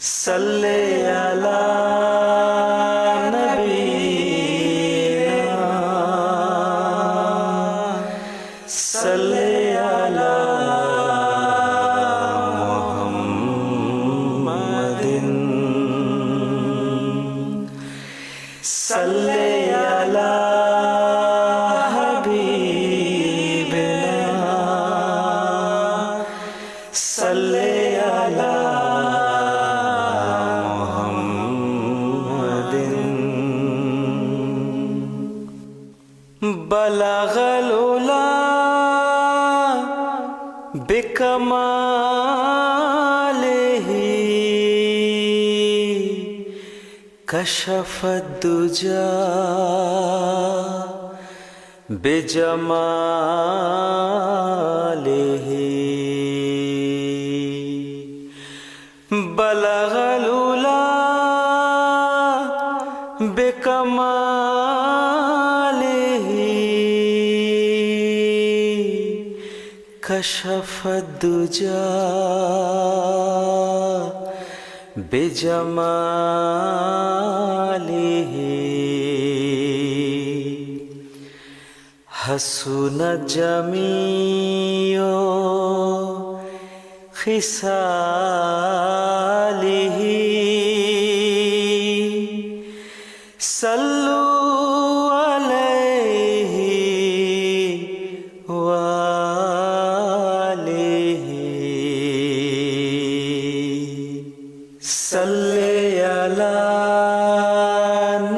सल्ले अला नबीना सल्ले अला मुहम्मदिन सल्ले अला हबीबिना सल्ले अला बलगल उला बिकमालिही कशफद दुजा बिजमालिही बलगल उला बिकमालिही कशफद दुजा बिजमालिही हसन जमीओ खिसालिही सल्लु अलैहि वालिही सल्ले अला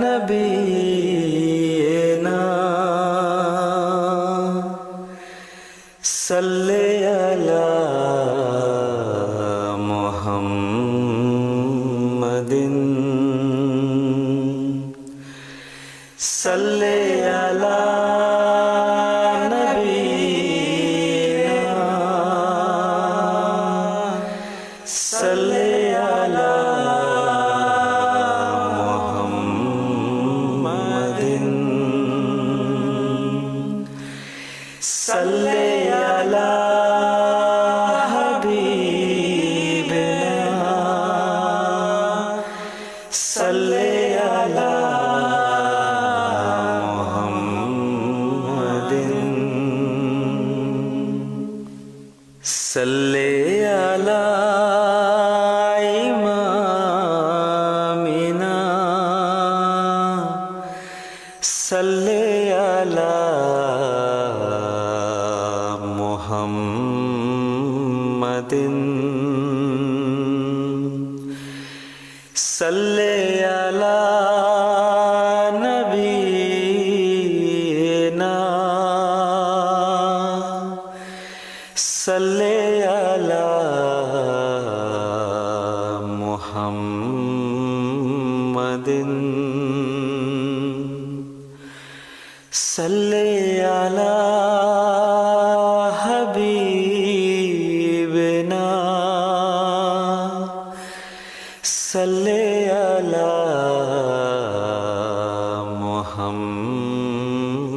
नबीना सल्ले अला मुहम्मदिन सल्ले अला नबीना सल्ले अला मुहम्मदिन सल्ले अला हबीबिना सल्ले अला सल्ले अला इमामिना सल्ले अला मुहम्मदिन सल्ले अला नबीना सल्ले अला मुहम्मदिन सल्ले अला हबीबिना सल्ले अला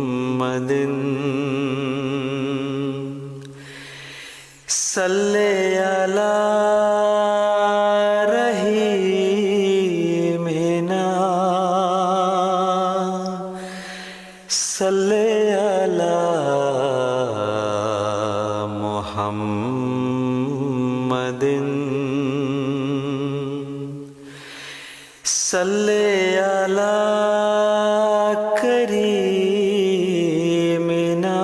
मुहम्मदिन सल्ले अला रहीमिना सल्ले अला मुहम्मदिन सल्ले अला करीमिना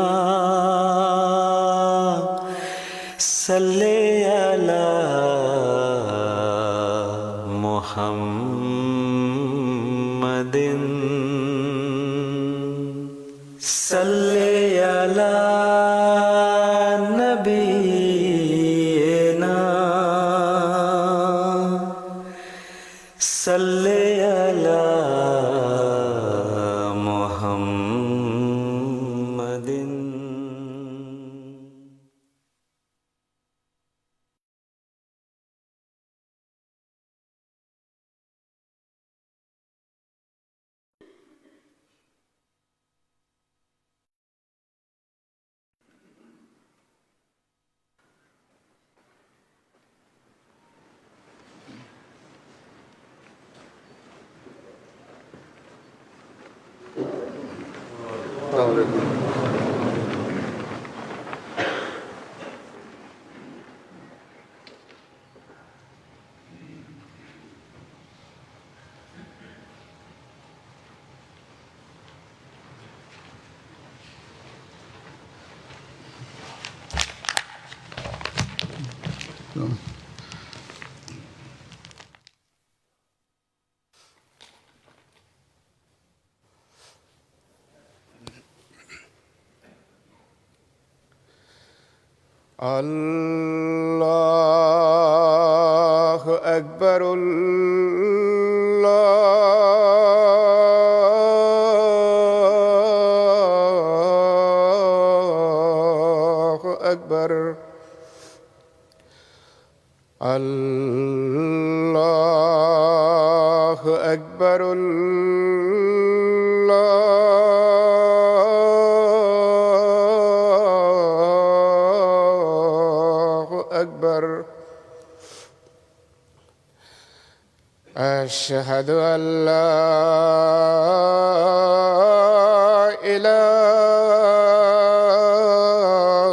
सल्ले अला मुहम्मदिन सल्ले अला नबीना सल्ले अला मुहम्मदिन الله أكبر الله أكبر الله أكبر الله أكبر أشهد أن لا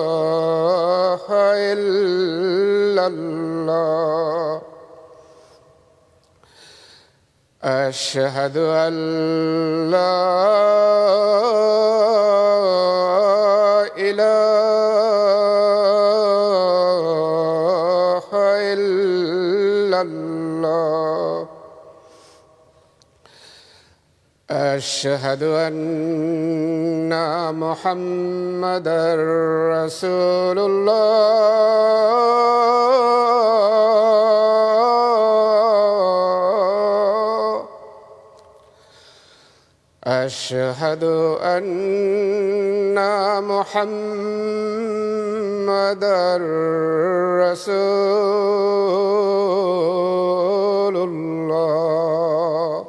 إله إلا الله أشهد أن لا إله إلا الله أشهد أن محمدًا رسول الله أشهد أن محمدًا رسول الله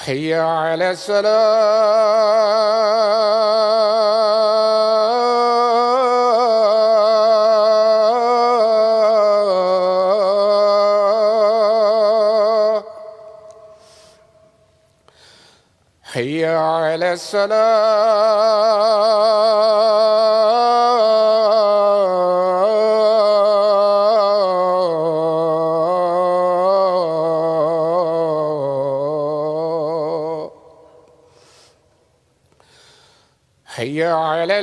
حي على الصلاة حي على الصلاة حي على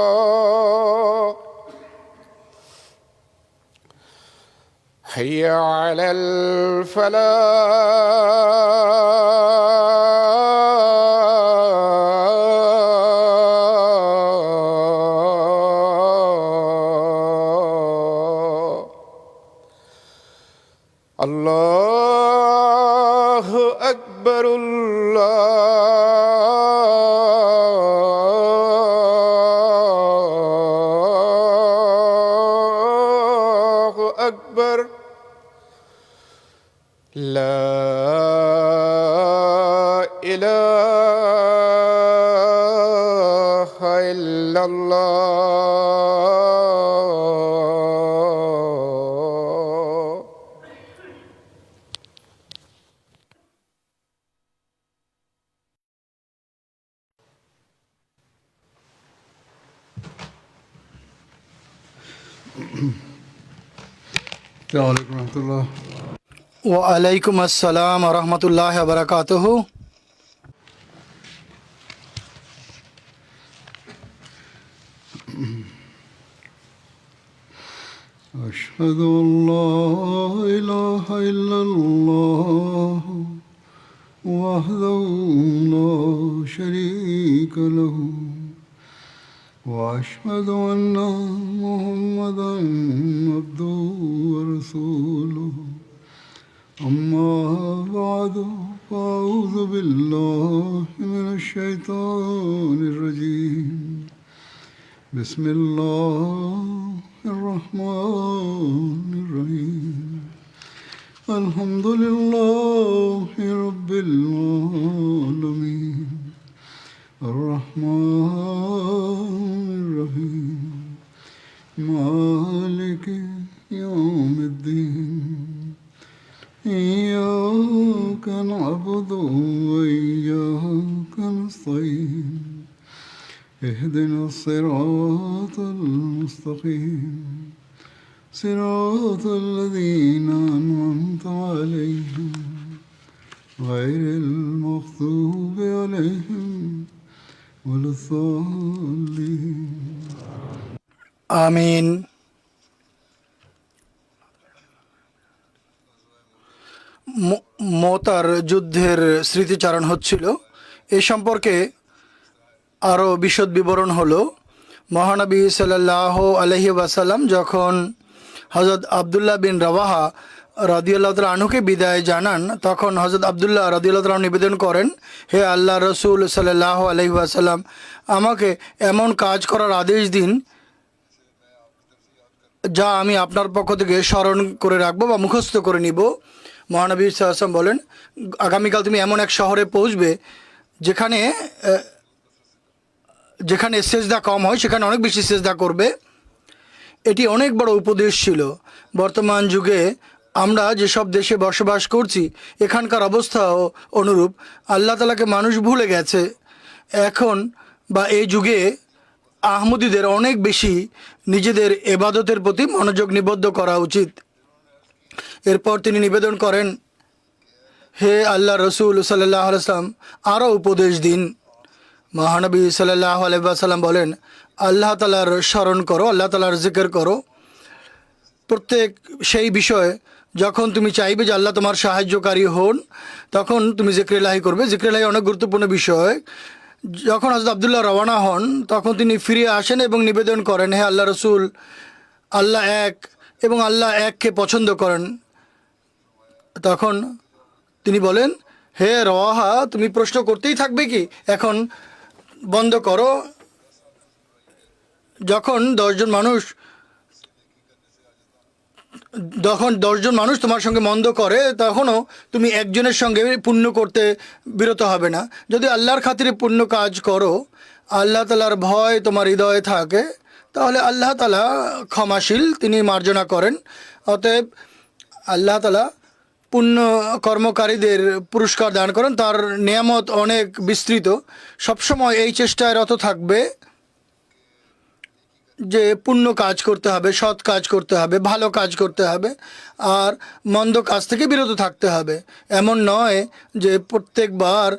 الفلاح حي على الفلاح الله أكبر الله أكبر لا إله إلا الله السلام عليكم ورحمة الله. ওয়ালাইকুম আসসালাম রহমতুল্লাহ বারাকাতুহু। أشهد أن لا إله إلا الله وحده لا شريك له وأشهد أن محمدًا عبده ورسوله أما بعد فأعوذ بالله من الشيطان الرجيم بسم الله الرحمن الرحيم الحمد لله رب العالمين الرحمن مالك يوم الدين إياك نعبد وإياك نستعين اهدنا الصراط المستقيم صراط الذين أنعمت عليهم غير المغضوب عليهم ولا الضالين আমিন। মোতার যুদ্ধের স্মৃতিচারণ হচ্ছিল। এ সম্পর্কে আরও বিশদ বিবরণ হলো, মহানবী সাল্লাল্লাহু আলাইহি ওয়াসাল্লাম যখন হযরত আবদুল্লাহ বিন রাওয়াহা রাদিয়াল্লাহু তাআলা আনহুকে বিদায় জানান, তখন হযরত আবদুল্লাহ রাদিয়াল্লাহু তাআলা নিবেদন করেন, হে আল্লাহ রসুল সাল্লাল্লাহু আলাইহি ওয়াসাল্লাম, আমাকে এমন কাজ করার আদেশ দিন যা আমি আপনার পক্ষ থেকে স্মরণ করে রাখবো বা মুখস্থ করে নিব। মহানবী সাল্লাল্লাহু আলাইহি ওয়াসাল্লাম বলেন, আগামীকাল তুমি এমন এক শহরে পৌঁছবে যেখানে সেজদা কম হয়, সেখানে অনেক বেশি সেজদা করবে। এটি অনেক বড় উপদেশ ছিল। বর্তমান যুগে আমরা যেসব দেশে বসবাস করছি, এখানকার অবস্থাও অনুরূপ। আল্লাহ তাআলাকে মানুষ ভুলে গেছে। এখন বা এই যুগে আহমদীদের অনেক বেশি নিজেদের ইবাদতের প্রতি মনোযোগ নিবদ্ধ করা উচিত। এরপর তিনি নিবেদন করেন, হে আল্লাহ রসুল সাল্লাল্লাহু আলাইহি ওয়াসাল্লাম, আরও উপদেশ দিন। মহানবী সাল্লাল্লাহু আলাইহি ওয়াসাল্লাম বলেন, আল্লাহ তাআলার স্মরণ করো, আল্লাহ তাআলার জিকির করো। প্রত্যেক সেই বিষয়ে যখন তুমি চাইবে যে আল্লাহ তোমার সাহায্যকারী হন, তখন তুমি জিকির ইলাহি করবে। জিকির ইলাহি অনেক গুরুত্বপূর্ণ বিষয়। যখন হযরত আবদুল্লাহ রওয়ানা হন, তখন তিনি ফিরে আসেন এবং নিবেদন করেন, হে আল্লাহ রসুল, আল্লাহ এক এবং আল্লাহ এককে পছন্দ করেন। তখন তিনি বলেন, হে রওয়াহা, তুমি প্রশ্ন করতেই থাকবে কি? এখন বন্ধ করো। যখন দশজন মানুষ তোমার সঙ্গে মন্দ করে, তখনও তুমি একজনের সঙ্গে পুণ্য করতে বিরত হবে না। যদি আল্লাহর খাতিরে পুণ্য কাজ করো, আল্লাহ তাআলার ভয় তোমার হৃদয়ে থাকে, তাহলে আল্লাহ তাআলা ক্ষমাশীল, তিনি মার্জনা করেন। অতএব আল্লাহ তাআলা পুণ্য কর্মকারীদের পুরস্কার দান করেন, তার নিয়ামত অনেক বিস্তৃত। সবসময় এই চেষ্টায় রত থাকবে যে পুণ্য কাজ করতে হবে, সৎ কাজ করতে হবে, ভালো কাজ করতে হবে, আর মন্দ কাজ থেকে বিরত থাকতে হবে। এমন নয় যে প্রত্যেকবার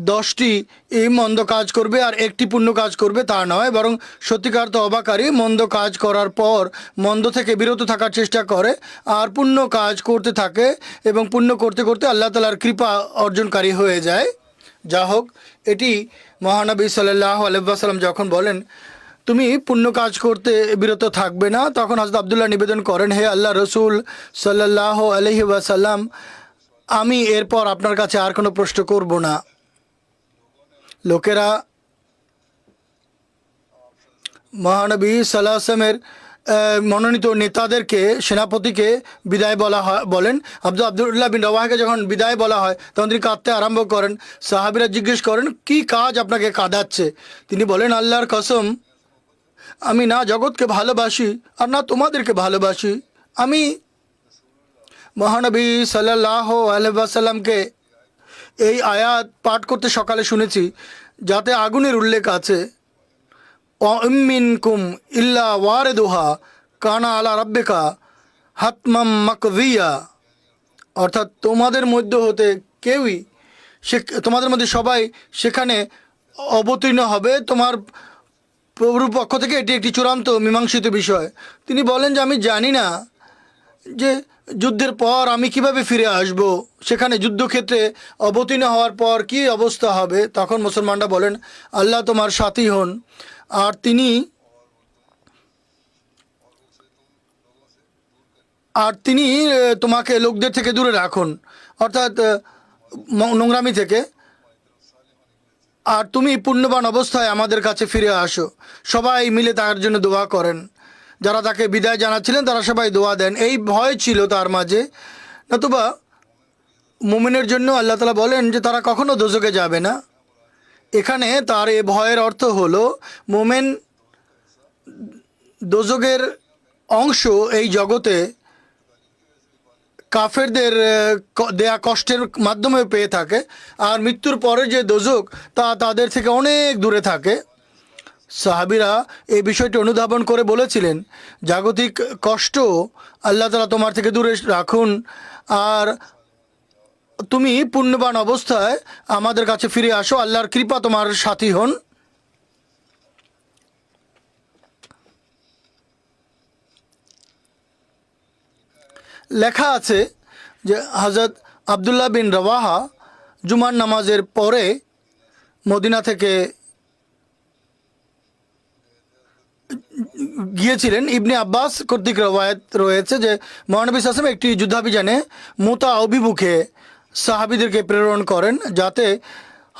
10টি এই মন্দ কাজ করবে আর একটি পুণ্য কাজ করবে, তা নয়। বরং সত্যিকার তওবাকারী মন্দ কাজ করার পর মন্দ থেকে বিরত থাকার চেষ্টা করে আর পুণ্য কাজ করতে থাকে, এবং পুণ্য করতে করতে আল্লাহ তাআলার কৃপা অর্জনকারী হয়ে যায়। যা হোক, এটি মহানবী সাল্লাল্লাহু আলাইহি ওয়াসাল্লাম যখন বলেন তুমি পুণ্য কাজ করতে বিরত থাকবে না, তখন হযরত আবদুল্লাহ নিবেদন করেন, হে আল্লাহ রসুল সাল্লাল্লাহু আলাইহি ওয়াসাল্লাম, আমি এরপর আপনার কাছে আর কোনো প্রশ্ন করব না। লোকেরা মহানবী সাল্লাল্লাহু আলাইহি ওয়াসাল্লামের মনোনীত নেতাদেরকে, সেনাপতিকে বিদায় বলেন। আবদুল্লাহ বিন রাওয়াহাকে যখন বিদায় বলা হয়, তখন তিনি কাঁদতে আরম্ভ করেন। সাহাবীরা জিজ্ঞেস করেন, কি কাজ আপনাকে কাঁদাচ্ছে? তিনি বলেন, আল্লাহর কসম, আমি না জগৎকে ভালোবাসি আর না তোমাদেরকে ভালোবাসি। আমি মহানবী সাল্লাল্লাহু আলাইহি ওয়াসাল্লামকে এই আয়াত পাঠ করতে সকালে শুনেছি, যাতে আগুনের উল্লেখ আছে, মিনকুম ইল্লা ওয়ারিদুহা কানা আলা রাব্বিকা হাতমাম মাকদিয়া। অর্থাৎ তোমাদের মধ্যে হতে কেউই, তোমাদের মধ্যে সবাই সেখানে অবতীর্ণ হবে। তোমার প্রভুর পক্ষ থেকে এটি একটি চূড়ান্ত মীমাংসিত বিষয়। তিনি বলেন যে আমি জানি না যে যুদ্ধের পর আমি কিভাবে ফিরে আসব, সেখানে যুদ্ধক্ষেত্রে অবতীর্ণ হওয়ার পর কি অবস্থা হবে। তখন মুসলমানরা বলেন, আল্লাহ তোমার সাথী হন আর তিনি তোমাকে লোকদের থেকে দূরে রাখুন, অর্থাৎ নোংরামি থেকে, আর তুমি পুণ্যবান অবস্থায় আমাদের কাছে ফিরে আসো। সবাই মিলে তার জন্য দোয়া করেন। যারা তাকে বিদায় জানাচ্ছিলেন তারা সবাই দোয়া দেন। এই ভয় ছিল তার মাঝে, নতুবা মুমিনের জন্য আল্লাহ তাআলা বলেন যে তারা কখনো দোজখে যাবে না। এখানে তার এ ভয়ের অর্থ হলো মুমিন দোজখের অংশ এই জগতে কাফেরদের দেয়া কষ্টের মাধ্যমে পেয়ে থাকে, আর মৃত্যুর পরে যে দোজক তা তাদের থেকে অনেক দূরে থাকে। সাহাবীরা এই বিষয়টি অনুধাবন করে বলেছিলেন, জাগতিক কষ্ট আল্লাহ তাআলা তোমার থেকে দূরে রাখুন, আর তুমি পুণ্যবান অবস্থায় আমাদের কাছে ফিরে আসো, আল্লাহর কৃপা তোমার সাথী হন। লেখা আছে যে হযরত আবদুল্লাহ বিন রওয়াহা জুমার নামাজের পরে মদিনা থেকে গিয়েছিলেন। ইবনে আব্বাস কর্তৃক রওয়ায়াত রয়েছে যে মহানবী সাল্লাল্লাহু আলাইহি ওয়াসাল্লাম একটি যুদ্ধাভিযানে মুতা অভিমুখে সাহাবীদেরকে প্রেরণ করেন, যাতে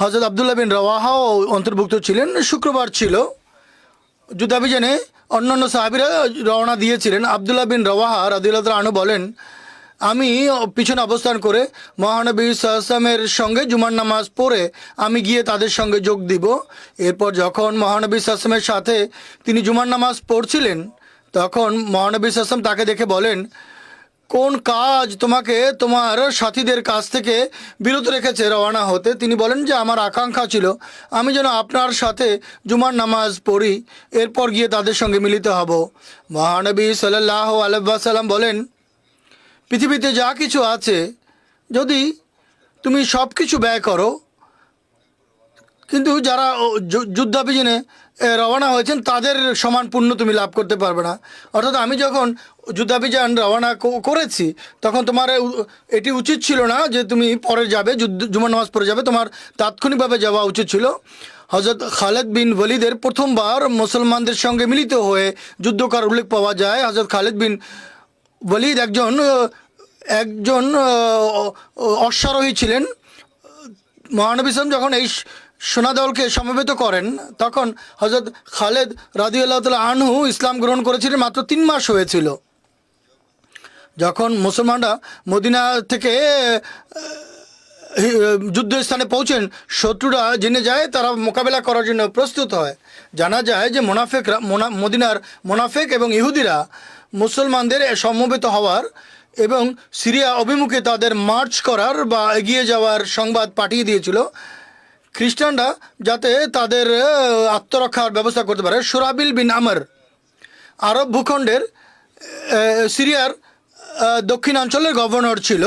হযরত আবদুল্লাহ বিন রওয়াহাও অন্তর্ভুক্ত ছিলেন। শুক্রবার ছিল, যুদ্ধাভিযানে অন্যান্য সাহাবীরা রওনা দিয়েছিলেন। আবদুল্লাহ বিন রওয়াহা রাদিয়াল্লাহু তাআলা আনহু বলেন, আমি পিছনে অবস্থান করে মহানবী সাল্লাল্লাহু আলাইহি ওয়াসাল্লামের সঙ্গে জুমার নামাজ পড়ে আমি গিয়ে তাদের সঙ্গে যোগ দিব। এরপর যখন মহানবী সাল্লাল্লাহু আলাইহি ওয়াসাল্লামের সাথে তিনি জুমার নামাজ পড়ছিলেন, তখন মহানবী সাল্লাল্লাহু আলাইহি ওয়াসাল্লাম তাকে দেখে বলেন, কোন কাজ তোমাকে তোমার সাথীদের কাছ থেকে বিরত রেখেছে রওনা হতে? তিনি বলেন যে আমার আকাঙ্ক্ষা ছিল আমি যেন আপনার সাথে জুমার নামাজ পড়ি, এরপর গিয়ে তাদের সঙ্গে মিলিত হব। মহানবী সাল্লাল্লাহু আলাইহি ওয়াসাল্লাম বলেন, পৃথিবীতে যা কিছু আছে যদি তুমি সব কিছু ব্যয় করো, কিন্তু যারা যুদ্ধাভিযানে রওনা হয়েছেন তাদের সমান পুণ্য তুমি লাভ করতে পারবে না। অর্থাৎ আমি যখন যুদ্ধাভিযান রওনা করেছি তখন তোমার এটি উচিত ছিল না যে তুমি পরে যাবে, জুমার নামাজ পড়ে যাবে, তোমার তাৎক্ষণিকভাবে যাওয়া উচিত ছিল। হযরত খালিদ বিন ওয়ালিদের প্রথমবার মুসলমানদের সঙ্গে মিলিত হয়ে যুদ্ধ করার উল্লেখ পাওয়া যায়। হযরত খালিদ বিন ওয়ালিদ একজন অশ্বারোহী ছিলেন। মহানবী সাল্লাল্লাহু আলাইহি ওয়াসাল্লাম যখন এই সেনাদলকে সমবেত করেন, তখন হযরত খালিদ রাদিয়াল্লাহু তাআলা আনহু ইসলাম গ্রহণ করেছিলেন, মাত্র 3 মাস হয়েছিল। যখন মুসলমানরা মদিনা থেকে যুদ্ধস্থানে পৌঁছেন, শত্রুরা জেনে যায়, তারা মোকাবেলা করার জন্য প্রস্তুত হয়। জানা যায় যে মদিনার মোনাফেক এবং ইহুদিরা মুসলমানদের সমবেত হওয়ার এবং সিরিয়া অভিমুখে তাদের মার্চ করার বা এগিয়ে যাওয়ার সংবাদ পাঠিয়ে দিয়েছিল, খ্রিস্টানরা যাতে তাদের আত্মরক্ষার ব্যবস্থা করতে পারে। সুরাবিল বিন আমর আরব ভূখণ্ডের সিরিয়ার দক্ষিণাঞ্চলের গভর্নর ছিল।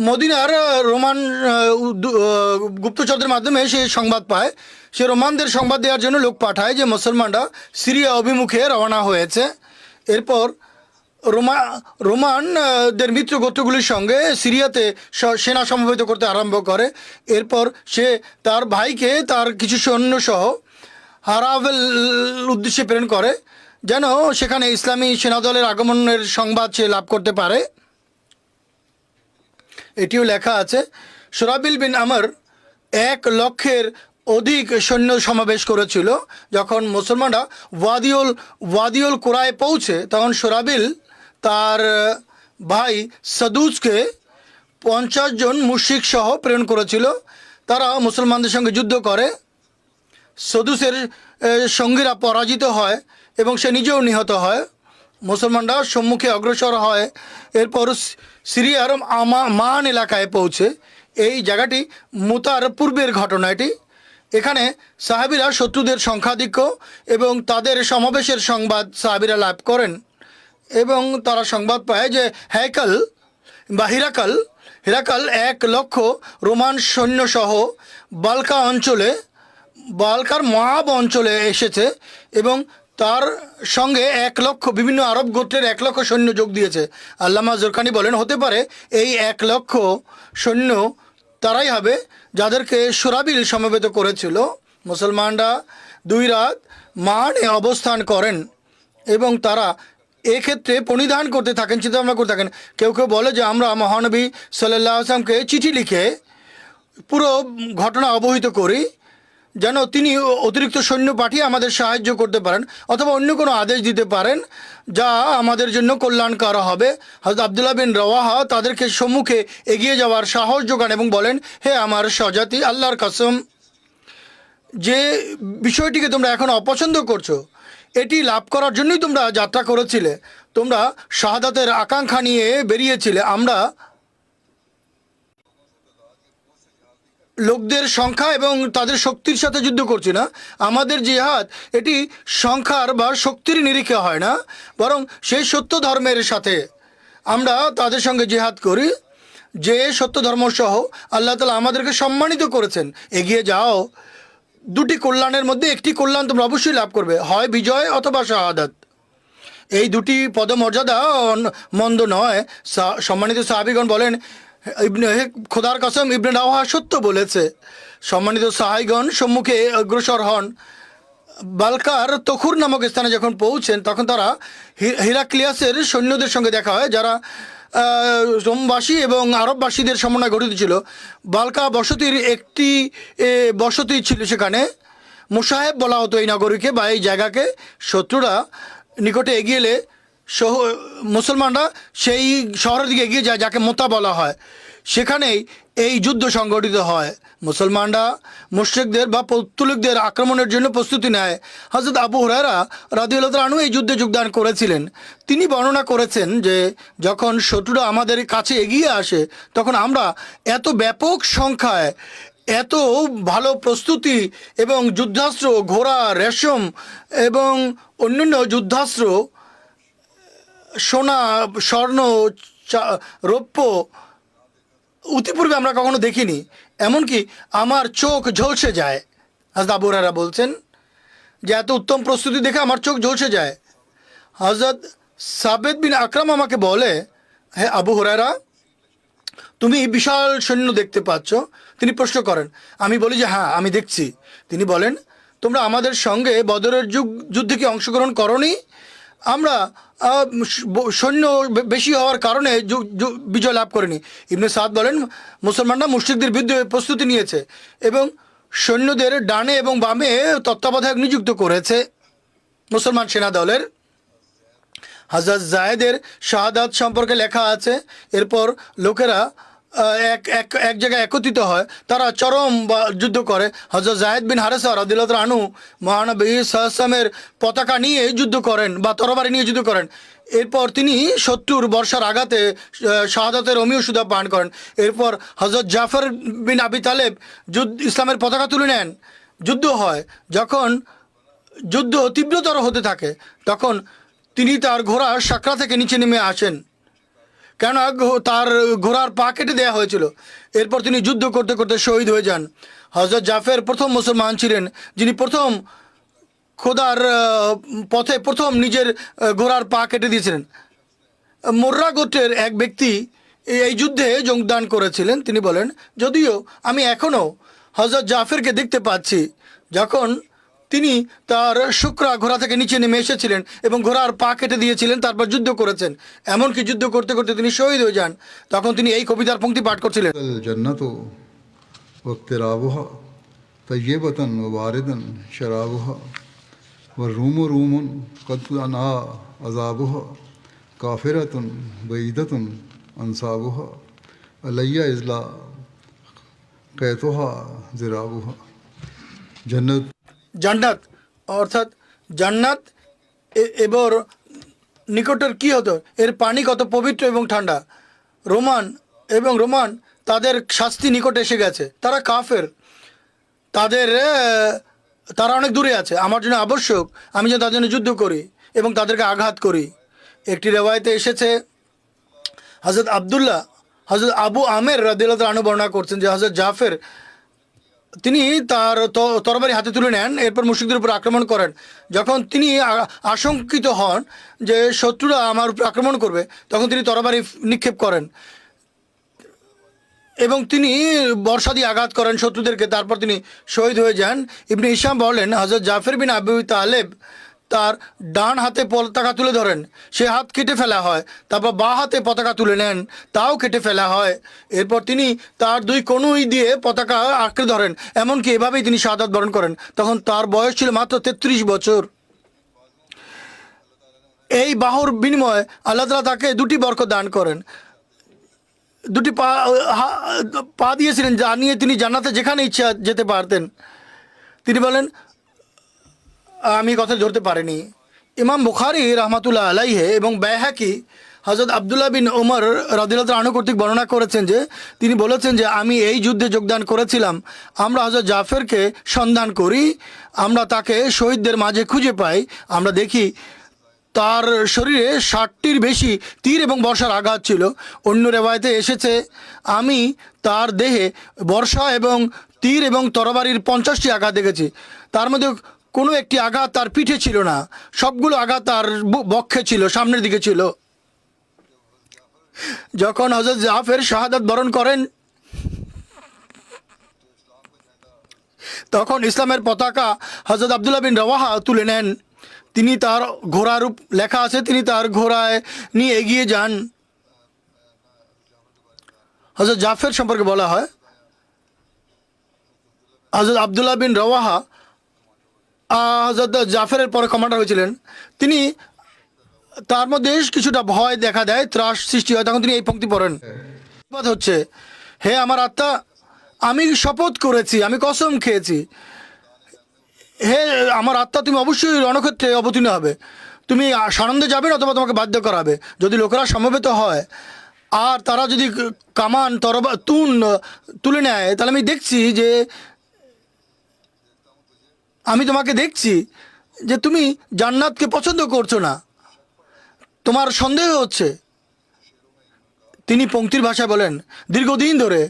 মদিনার রোমান গুপ্তচরদের মাধ্যমে সে সংবাদ পায়। সে রোমানদের সংবাদ দেওয়ার জন্য লোক পাঠায় যে মুসলমানরা সিরিয়া অভিমুখে রওনা হয়েছে। এরপর রোমানদের মিত্র গোত্রগুলির সঙ্গে সিরিয়াতে সেনা সমবেত করতে আরম্ভ করে। এরপর সে তার ভাইকে তার কিছু সৈন্যসহ হারাভেল উদ্দেশ্যে প্রেরণ করে, যেন সেখানে ইসলামী সেনাদলের আগমনের সংবাদ সে লাভ করতে পারে। এটিও লেখা আছে, সুরাবিল বিন আমর 1 লক্ষের অধিক সৈন্য সমাবেশ করেছিল। যখন মুসলমানরা ওয়াদিউল কুরায় পৌঁছে, তখন সুরাবিল তার ভাই সাদুসকে 50 জন মুশরিক সহ প্রেরণ করেছিল। তারা মুসলমানদের সঙ্গে যুদ্ধ করে। সদুসের সঙ্গীরা পরাজিত হয় এবং সে নিজেও নিহত হয়। মুসলমানরা সম্মুখে অগ্রসর হয়। এরপর সিরিয়ার মান এলাকায় পৌঁছে, এই জায়গাটি মুতার পূর্বের ঘটনা এটি। এখানে সাহাবীরা শত্রুদের সংখ্যাধিক্য এবং তাদের সমাবেশের সংবাদ সাহাবীরা লাভ করেন এবং তারা সংবাদ পায় যে হিরাকাল 1 লক্ষ রোমান সৈন্যসহ বালকার মহাব অঞ্চলে এসেছে এবং তার সঙ্গে 1 লক্ষ বিভিন্ন আরব গোত্রের 1 লক্ষ সৈন্য যোগ দিয়েছে। আল্লামা জরকানি বলেন, হতে পারে এই 1 লক্ষ সৈন্য তারাই হবে যাদেরকে সুরাবিল সমবেত করেছিল। মুসলমানরা 2 রাত মানে অবস্থান করেন এবং তারা এক্ষেত্রে পরিধান করতে থাকেন, চিন্তাভাবনা করতে থাকেন। কেউ কেউ বলে যে আমরা মহানবী সাল্লাল্লাহু আলাইহি ওয়াসাল্লামকে চিঠি লিখে পুরো ঘটনা অবহিত করি, যেন তিনি অতিরিক্ত সৈন্য পাঠিয়ে আমাদের সাহায্য করতে পারেন অথবা অন্য কোনো আদেশ দিতে পারেন যা আমাদের জন্য কল্যাণকর হবে। হযরত আবদুল্লাহ বিন রওয়াহা তাদেরকে সম্মুখে এগিয়ে যাওয়ার সাহস যোগান এবং বলেন, হে আমার স্বজাতি, আল্লাহর কসম, যে বিষয়টিকে তোমরা এখন অপছন্দ করছো এটি লাভ করার জন্যই তোমরা যাত্রা করেছিলে, তোমরা শাহাদাতের আকাঙ্ক্ষা নিয়ে বেরিয়েছিলে। আমরা লোকদের সংখ্যা এবং তাদের শক্তির সাথে যুদ্ধ করছি না। আমাদের জিহাদ এটি সংখ্যার বা শক্তির নিরিখে হয় না, বরং সেই সত্য ধর্মের সাথে আমরা তাদের সঙ্গে জিহাদ করি, যে সত্য ধর্ম সহ আল্লাহ তাআলা আমাদেরকে সম্মানিত করেছেন। এগিয়ে যাও, দুটি কল্যাণের মধ্যে একটি কল্যাণ তোমরা অবশ্যই লাভ করবে, হয় বিজয় অথবা শাহাদাত। এই দুটি পদমর্যাদা মন্দ নয়। সম্মানিত সাহাবীগণ বলেন, খোদার কসম ইবনে রাওয়াহা সত্য বলেছে। সম্মানিত সাহাবীগণ সম্মুখে অগ্রসর হন। বালকার তখুর নামক স্থানে যখন পৌঁছেন, তখন তারা হিরাক্লিয়াসের সৈন্যদের সঙ্গে দেখা হয়, যারা রোমবাসী এবং আরববাসীদের সমন্বয় গঠিত ছিল। বালকা বসতির একটি বসতি ছিল সেখানে। মুসাহেব বলা হতো এই নগরীকে বা এই জায়গাকে। শত্রুরা নিকটে এগিয়ে এলে মুসলমানরা সেই শহরের দিকে এগিয়ে যায়, যাকে মোতা বলা হয়। সেখানেই এই যুদ্ধ সংগঠিত হয়। মুসলমানরা মুশরিকদের বা পৌত্তলিকদের আক্রমণের জন্য প্রস্তুতি নেয়। হযরত আবু হুরায়রা রাদিয়াল্লাহু তাআলা আনহু এই যুদ্ধে যোগদান করেছিলেন। তিনি বর্ণনা করেছেন যে যখন শত্রুরা আমাদের কাছে এগিয়ে আসে, তখন আমরা এত ব্যাপক সংখ্যায়, এত ভালো প্রস্তুতি এবং যুদ্ধাস্ত্র, ঘোড়া, রেশম এবং অন্যান্য যুদ্ধাস্ত্র, সোনা, স্বর্ণ, রৌপ্য ইতিপূর্বে আমরা কখনো দেখিনি। এমনকি আমার চোখ ঝলসে যায়। হযরত আবু হুরায়রা বলছেন যে এত উত্তম প্রস্তুতি দেখে আমার চোখ ঝলসে যায়। হযরত সাবেদ বিন আকরাম আমাকে বলে, হে আবু হুরায়রা, তুমি বিশাল সৈন্য দেখতে পাচ্ছ? তিনি প্রশ্ন করেন। আমি বলি যে হ্যাঁ, আমি দেখছি। তিনি বলেন, তোমরা আমাদের সঙ্গে বদরের যুদ্ধে কি অংশগ্রহণ করনি? আমরা সৈন্য বেশি হওয়ার কারণে বিজয় লাভ করিনি। ইবনে সাদ বলেন, মুসলমানরা মুশরিকদের বিরুদ্ধে প্রস্তুতি নিয়েছে এবং সৈন্যদের ডানে এবং বামে তত্ত্বাবধায়ক নিযুক্ত করেছে মুসলমান সেনা দলের। হযরত জায়েদের শাহাদাত সম্পর্কে লেখা আছে। এরপর লোকেরা এক জায়গায় একত্রিত হয়, তারা চরম যুদ্ধ করে। হযরত জায়েদ বিন হারেসা রাদিয়াল্লাহু তাআলা আনহু মহানবী সাল্লাল্লাহু আলাইহি ওয়াসাল্লামের পতাকা নিয়ে যুদ্ধ করেন বা তরবারি নিয়ে যুদ্ধ করেন। এরপর তিনি শত্রুর বর্ষার আঘাতে শাহাদাতের অমীয় সুধা পান করেন। এরপর হযরত জাফর বিন আবি তালেব ইসলামের পতাকা তুলে নেন। যুদ্ধ হয়। যখন যুদ্ধ তীব্রতর হতে থাকে, তখন তিনি তার ঘোড়া সাকরা থেকে নিচে নেমে আসেন, কেন তার ঘোড়ার পা কেটে দেওয়া হয়েছিল। এরপর তিনি যুদ্ধ করতে করতে শহীদ হয়ে যান। হযরত জাফর প্রথম মুসলমান ছিলেন যিনি প্রথম খোদার পথে প্রথম নিজের ঘোড়ার পা কেটে দিয়েছিলেন। মোর্রা গোত্রের এক ব্যক্তি এই যুদ্ধে যোগদান করেছিলেন। তিনি বলেন, যদিও আমি এখনও হযরত জাফরকে দেখতে পাচ্ছি যখন তিনি তার শুকরা ঘোড়া থেকে নিচে নেমে এসেছিলেন এবং ঘোড়ার পা কেটে দিয়েছিলেন, তারপর যুদ্ধ করেছেন। এমনকি যুদ্ধ করতে করতে তিনি শহীদ হয়ে যান। তখন তিনি এই কবিতার পংক্তি পাঠ করছিলেন। जन्नत वक्तराबुहा तय्यबतन व वारिदन शराबुहा व रूमुन कद अना अजाबुहा काफिरतुन बईदतुन अंसाबुहा अलैया इजला कैतुहा जिराबुहा। जन्नत জান্নাত অর্থাৎ জান্নাত এবার নিকটের কি হতো, এর পানি কত পবিত্র এবং ঠান্ডা। রোমান তাদের শাস্তি নিকটে এসে গেছে। তারা কাফের, তারা অনেক দূরে আছে। আমার জন্য আবশ্যক আমি যেন তাদের জন্য যুদ্ধ করি এবং তাদেরকে আঘাত করি। একটি রেওয়ায়তে এসেছে, হযরত আবু আমের রাদিয়াল্লাহু তাআলা আনহু বর্ণনা করছেন যে হযরত জাফর তিনি তার তরবারি হাতে তুলে নেন, এরপর মুশরিকদের উপর আক্রমণ করেন। যখন তিনি আশঙ্কিত হন যে শত্রুরা আমার উপর আক্রমণ করবে, তখন তিনি তরবারি নিক্ষেপ করেন এবং তিনি বর্ষা দিয়ে আঘাত করেন শত্রুদেরকে। তারপর তিনি শহীদ হয়ে যান। ইবনে হিশাম বলেন, হযরত জাফর বিন আবি তালেব তার ডান হাতে পতাকা তুলে ধরেন, সে হাত কেটে ফেলা হয়। তারপর বাঁ হাতে পতাকা তুলে নেন, তাও কেটে ফেলা হয়। এরপর তিনি তার দুই কনুই দিয়ে পতাকা আঁকড়ে ধরেন। এমনকি এভাবেই তিনি শাহাদাত বরণ করেন। তখন তার বয়স ছিল মাত্র 33 বছর। এই বাহুর বিনিময়ে আল্লাহ তাআলা তাকে দুটি বরকত দান করেন। দুটি পা দিয়েছিলেন, যা নিয়ে তিনি জান্নাতে যেখানে ইচ্ছা যেতে পারতেন। তিনি বলেন, আমি কথা ধরতে পারিনি। ইমাম বুখারী রহমাতুল্লাহ আলাইহে এবং বাইহাকি হযরত আবদুল্লাহ বিন ওমর রাদিয়াল্লাহু আনহু কর্তৃক বর্ণনা করেছেন যে তিনি বলেছেন যে আমি এই যুদ্ধে যোগদান করেছিলাম। আমরা হযরত জাফরকে সন্ধান করি, আমরা তাকে শহীদদের মাঝে খুঁজে পাই। আমরা দেখি তার শরীরে 60টির বেশি তীর এবং বর্ষার আঘাত ছিল। অন্য রেওয়ায়েতে এসেছে আমি তার দেহে বর্ষা এবং তীর এবং তরবারির 50টি আঘাত দেখেছি। তার মধ্যে কোনো একটি আঘাত তার পিঠে ছিল না, সবগুলো আঘাত তার বক্ষে ছিল, সামনের দিকে ছিল। যখন হযরত জাফর শাহাদাত বরণ করেন তখন ইসলামের পতাকা হযরত আবদুল্লাহ বিন রওয়াহা তুলে নেন। তিনি তার ঘোড়ার লেখা আছে, তিনি তার ঘোড়ায় নিয়ে এগিয়ে যান। হযরত জাফর সম্পর্কে বলা হয় হযরত আবদুল্লাহ বিন রওয়াহা হযরত জাফরের পরে কমান্ডার হয়েছিলেন। তিনি তার মধ্যে কিছুটা ভয় দেখা দেয়, ত্রাস সৃষ্টি হয়, তখন তিনি এই পংক্তি পড়েন হচ্ছে, হে আমার আত্মা, আমি শপথ করেছি, আমি কসম খেয়েছি, হে আমার আত্মা, তুমি অবশ্যই রণক্ষেত্রে অবতীর্ণ হবে, তুমি সানন্দে যাবে না অথবা তোমাকে বাধ্য করাবে। যদি লোকেরা সমবেত হয় আর তারা যদি কামান তরবা তুলে নেয়, তাহলে আমি তোমাকে দেখছি যে তুমি জান্নাতকে পছন্দ করছো না, তোমার সন্দেহ হচ্ছে। তিনি পংক্তির ভাষায় বলেন, দীর্ঘদিন ধরে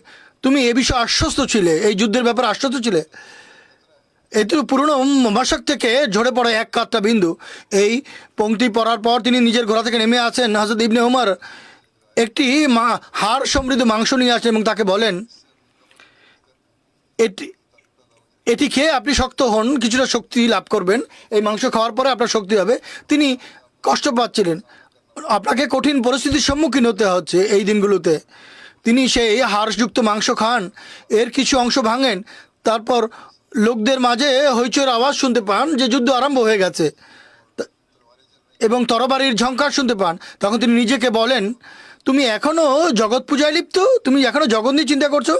তুমি এ বিষয়ে আশ্বস্ত ছিলে, এই যুদ্ধের ব্যাপারে আশ্বস্ত ছিলে। এতে পুরনো মশক থেকে ঝরে পড়ে এক কাতরা বিন্দু। এই পংক্তি পড়ার পর তিনি নিজের ঘোড়া থেকে নেমে আসেন। হযরত ইবনে উমর একটি হাড় সমৃদ্ধ মাংস নিয়ে আসেন এবং তাকে বলেন, এটি খেয়ে আপনি শক্ত হন, কিছুটা শক্তি লাভ করবেন, এই মাংস খাওয়ার পরে আপনার শক্তি হবে। তিনি কষ্ট পাচ্ছিলেন, আপনাকে কঠিন পরিস্থিতির সম্মুখীন হতে হচ্ছে এই দিনগুলোতে। তিনি সেই হাড়যুক্ত মাংস খান, এর কিছু অংশ ভাঙেন, তারপর লোকদের মাঝে হইচইয়ের আওয়াজ শুনতে পান যে যুদ্ধ আরম্ভ হয়ে গেছে এবং তরবারির ঝংকার শুনতে পান। তখন তিনি নিজেকে বলেন, তুমি এখনও জগৎ পূজায় লিপ্ত, তুমি এখনও জগৎ নিয়ে চিন্তা করছো।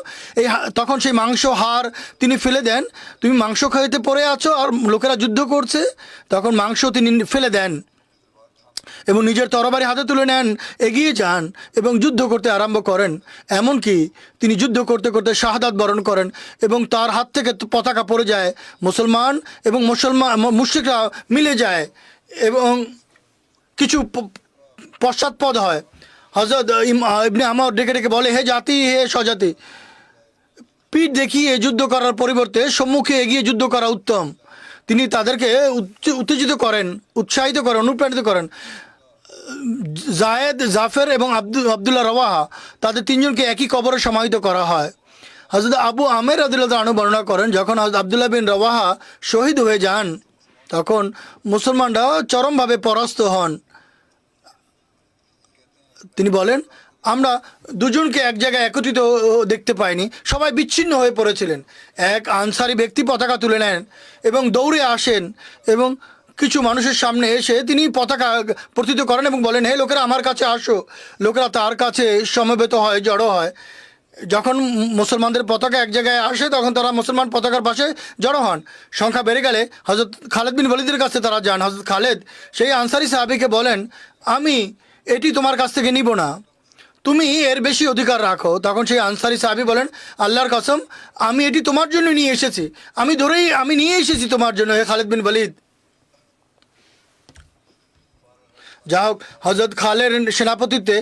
তখন সেই মাংস হাড় তিনি ফেলে দেন। তুমি মাংস খাইতে পড়ে আছো আর লোকেরা যুদ্ধ করছে। তখন মাংস তিনি ফেলে দেন এবং নিজের তরবারি হাতে তুলে নেন, এগিয়ে যান এবং যুদ্ধ করতে আরম্ভ করেন। এমনকি তিনি যুদ্ধ করতে করতে শাহাদাত বরণ করেন এবং তার হাত থেকে পতাকা পড়ে যায়। মুসলমান এবং মুশরিকরা মিলে যায় এবং কিছু পশ্চাৎপদ হয়। হযরত ইবনে আমর ডেকে ডেকে বলে, হে জাতি, হে স্বজাতি, পিঠ দেখিয়ে যুদ্ধ করার পরিবর্তে সম্মুখে এগিয়ে যুদ্ধ করা উত্তম। তিনি তাদেরকে উত্তেজিত করেন, উৎসাহিত করেন, অনুপ্রাণিত করেন। জায়েদ, জাফর এবং আবদুল্লাহ রওয়াহা, তাদের তিনজনকে একই কবরে সমাহিত করা হয়। হযরত আবু আমের রাদিয়াল্লাহু আনহু বর্ণনা করেন, যখন হযরত আবদুল্লাহ বিন রওয়াহা শহীদ হয়ে যান তখন মুসলমানরা চরমভাবে পরাস্ত হন। তিনি বলেন, আমরা দুজনকে এক জায়গায় একত্রিত দেখতে পাইনি, সবাই বিচ্ছিন্ন হয়ে পড়েছিলেন। এক আনসারি ব্যক্তি পতাকা তুলে নেন এবং দৌড়ে আসেন এবং কিছু মানুষের সামনে এসে তিনি পতাকা প্রতিত করেন এবং বলেন, হে লোকেরা, আমার কাছে আসো। লোকেরা তার কাছে সমবেত হয়, জড়ো হয়। যখন মুসলমানদের পতাকা এক জায়গায় আসে তখন তারা মুসলমান পতাকার পাশে জড়ো হন। সংখ্যা বেড়ে গেলে হযরত খালেদ বিন ওয়ালিদের কাছে তারা যান। হযরত খালেদ সেই আনসারি সাহাবীকে বলেন, আমি এটি তোমার কাছ থেকে নিব না, তুমি এর বেশি অধিকার রাখো। তখন সেই আনসারি সাহাবী বলেন, আল্লাহর কসম, আমি এটি তোমার জন্য নিয়ে এসেছি, আমি নিয়ে এসেছি তোমার জন্য, হে খালেদ বিন ওয়ালিদ। যা হোক, হযরত খালের সেনাপতিত্বে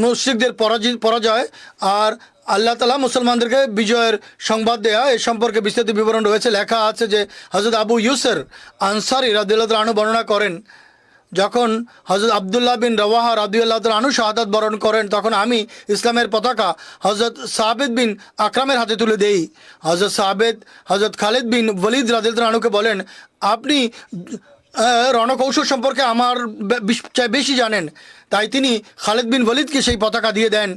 মুশরিকদের পরাজয় আর আল্লাহ তাআলা মুসলমানদেরকে বিজয়ের সংবাদ দেয়া, এ সম্পর্কে বিস্তারিত বিবরণ রয়েছে। লেখা আছে যে হযরত আবু ইউসর আনসারী রাদিয়াল্লাহু আনহু বর্ণনা করেন, যখন হযরত আবদুল্লাহ বিন রওয়াহা রাদিয়াল্লাহু আনহু শাহাদাত বরণ করেন তখন আমি ইসলামের পতাকা হযরত সাবিত বিন আকরামের হাতে তুলে দেই। হযরত সাবিত হযরত খালিদ বিন ওয়ালিদ রাদিয়াল্লাহু আনহুকে বলেন, আপনি রণকৌশল সম্পর্কে আমার বেশি জানেন। তাই তিনি খালিদ বিন ওয়ালিদকে সেই পতাকা দিয়ে দেন।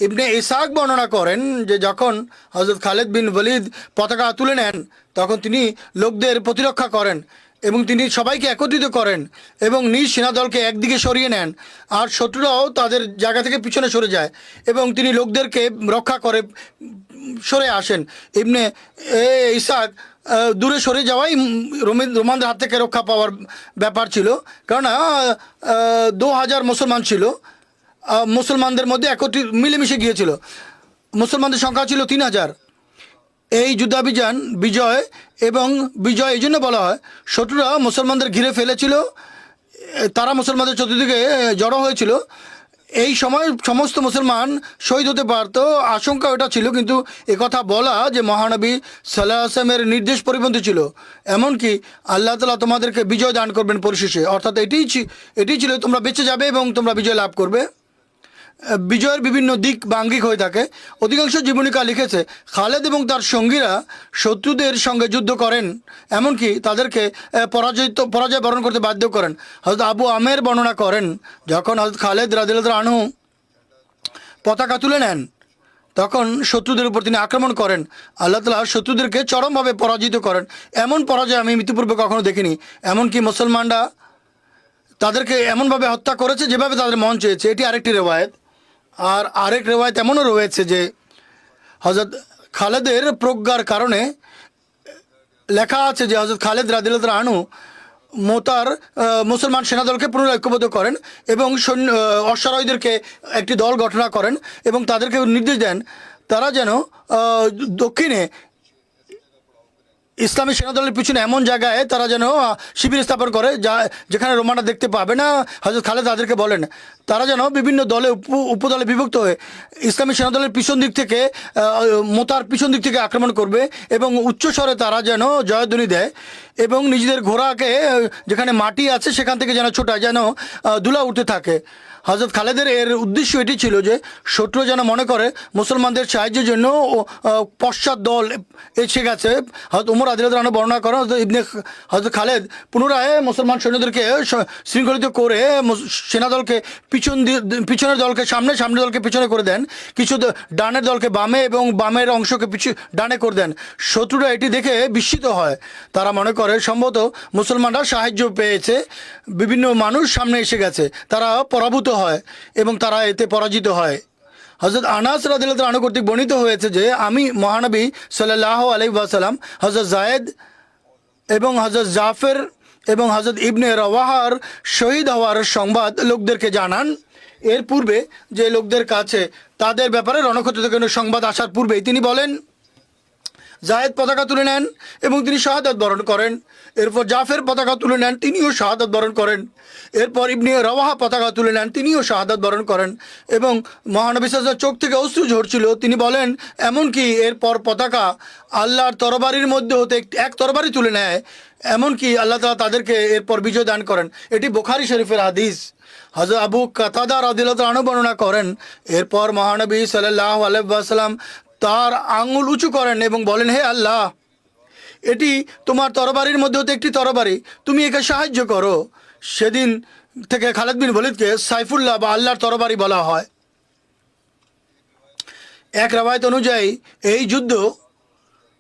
ইবনে ইসহাক বর্ণনা করেন যে যখন হযরত খালিদ বিন ওয়ালিদ পতাকা তুলে নেন তখন তিনি লোকদের প্রতিরক্ষা করেন এবং তিনি সবাইকে একত্রিত করেন এবং নিজ সেনাদলকে একদিকে সরিয়ে নেন, আর শত্রুরাও তাদের জায়গা থেকে পিছনে সরে যায় এবং তিনি লোকদেরকে রক্ষা করে সরে আসেন। ইবনে ইসাক দূরে সরে যাওয়াই রোমানদের হাত থেকে রক্ষা পাওয়ার ব্যাপার ছিল, কেননা 2000 মুসলমান ছিল, মুসলমানদের মধ্যে একত্রিত মিলেমিশে গিয়েছিল। মুসলমানদের সংখ্যা ছিল 3000। এই যুদ্ধাভিযান বিজয়, এবং বিজয় এই জন্য বলা হয় শত্রুরা মুসলমানদের ঘিরে ফেলেছিল, তারা মুসলমানদের চতুর্দিকে জড়ো হয়েছিল। এই সময় সমস্ত মুসলমান শহীদ হতে পারত, আশঙ্কা ওটা ছিল, কিন্তু একথা বলা যে মহানবী সাল্লাল্লাহু আলাইহি ওয়াসাল্লামের নির্দেশ পরিপন্থী ছিল। এমনকি আল্লাহ তাআলা তোমাদেরকে বিজয় দান করবেন পরিশেষে, অর্থাৎ এটি ছিল তোমরা বেঁচে যাবে এবং তোমরা বিজয় লাভ করবে। বিজয়ের বিভিন্ন দিক বা আঙ্গিক হয়ে থাকে। অধিকাংশ জীবনীকা লিখেছে খালেদ এবং তার সঙ্গীরা শত্রুদের সঙ্গে যুদ্ধ করেন, এমনকি তাদেরকে পরাজয় বরণ করতে বাধ্য করেন। হযরত আবু আমের বর্ণনা করেন, যখন হযরত খালেদ রাদিয়াল্লাহু আনহু পতাকা তুলে নেন তখন শত্রুদের উপর তিনি আক্রমণ করেন। আল্লাহ তাআলা শত্রুদেরকে চরমভাবে পরাজিত করেন। এমন পরাজয় আমি ইতিপূর্বে কখনো দেখিনি। এমনকি মুসলমানরা তাদেরকে এমনভাবে হত্যা করেছে যেভাবে তাদের মন চেয়েছে। এটি আরেকটি রেওয়ায়েত। আর আরেক রেওয়ায়েত এমনও রয়েছে যে হযরত খালেদের প্রজ্ঞার কারণে লেখা আছে যে হযরত খালেদ রাদিয়াল্লাহু আনহু মোতার মুসলমান সেনাদলকে পুনরায় ঐক্যবদ্ধ করেন এবং অশ্বারোহীদেরকে একটি দল গঠন করেন এবং তাদেরকে নির্দেশ দেন তারা যেন দক্ষিণে ইসলামী সেনাদলের পিছনে এমন জায়গায় তারা যেন শিবির স্থাপন করে যেখানে রোমানরা দেখতে পাবে না। হযরত খালেদ তাদেরকে বলেন তারা যেন বিভিন্ন দলে উপদলে বিভক্ত হয়ে ইসলামী সেনাদলের পিছন দিক থেকে মোতার পিছন দিক থেকে আক্রমণ করবে এবং উচ্চস্বরে তারা যেন জয়ধ্বনি দেয় এবং নিজেদের ঘোড়াকে যেখানে মাটি আছে সেখান থেকে যেন ছোটায়, যেন ধুলা উঠতে থাকে। হযরত খালেদের এর উদ্দেশ্য এটি ছিল যে শত্রু যেন মনে করে মুসলমানদের সাহায্যের জন্য পশ্চাৎ দল এসে গেছে। হযরত ওমর রাদিয়াল্লাহু আনহু বর্ণনা করেন হযরত খালেদ পুনরায় মুসলমান সৈন্যদেরকে শৃঙ্খলিত করে সেনাদলকে পিছনের দলকে সামনের দলকে পিছনে করে দেন, কিছু ডানের দলকে বামে এবং বামের অংশকে ডানে করে দেন। শত্রুরা এটি দেখে বিস্মিত হয়, তারা মনে করে সম্ভবত মুসলমানরা সাহায্য পেয়েছে, বিভিন্ন মানুষ সামনে এসে গেছে, তারা পরাভূত হয় এবং তারা এতে পরাজিত হয়। হযরত আনাস রাদিয়াল্লাহু আনহু কর্তৃক বর্ণিত হয়েছে যে আমি মহানবী সাল্লাল্লাহু আলাইহি ওয়াসাল্লাম, হযরত যায়েদ এবং হযরত জাফর এবং হযরত ইবনে রওয়াহার শহীদ হওয়ার সংবাদ লোকদেরকে জানান। এর পূর্বে যে লোকদের কাছে তাদের ব্যাপারে রণক্ষেত্র থেকে সংবাদ আসার পূর্বেই তিনি বলেন জায়েদ পতাকা তুলে নেন এবং তিনি শাহাদাত বরণ করেন। এরপর জাফের পতাকা তুলে নেন, তিনিও শাহাদাত বরণ করেন। এরপর ইবনে রওয়াহা পতাকা তুলে নেন, তিনিও শাহাদাত বরণ করেন এবং মহানবী সাল্লাল্লাহু আলাইহি ওয়াসাল্লাম চোখ থেকে অশ্রু ঝরছিল। তিনি বলেন এমনকি এরপর পতাকা আল্লাহর তরবারির মধ্যে হতে এক তরবারি তুলে নেয়, এমনকি আল্লাহ তাআলা তাদেরকে এরপর বিজয় দান করেন। এটি বুখারী শরীফের হাদিস। হযরত আবু কাতাদা রাদিয়াল্লাহু আনহু বর্ণনা করেন এরপর মহানবী সাল্লাল্লাহু আলাইহি ওয়াসাল্লাম তার আঙুল উঁচু করেন এবং বলেন হে আল্লাহ, এটি তোমার তরবারির মধ্যে হতে একটি তরবারি, তুমি একে সাহায্য করো। সেদিন থেকে খালেদ বিন ওয়ালিদকে সাইফুল্লাহ বা আল্লাহর তরবারি বলা হয়। এক রওয়ায়াত অনুযায়ী এই যুদ্ধ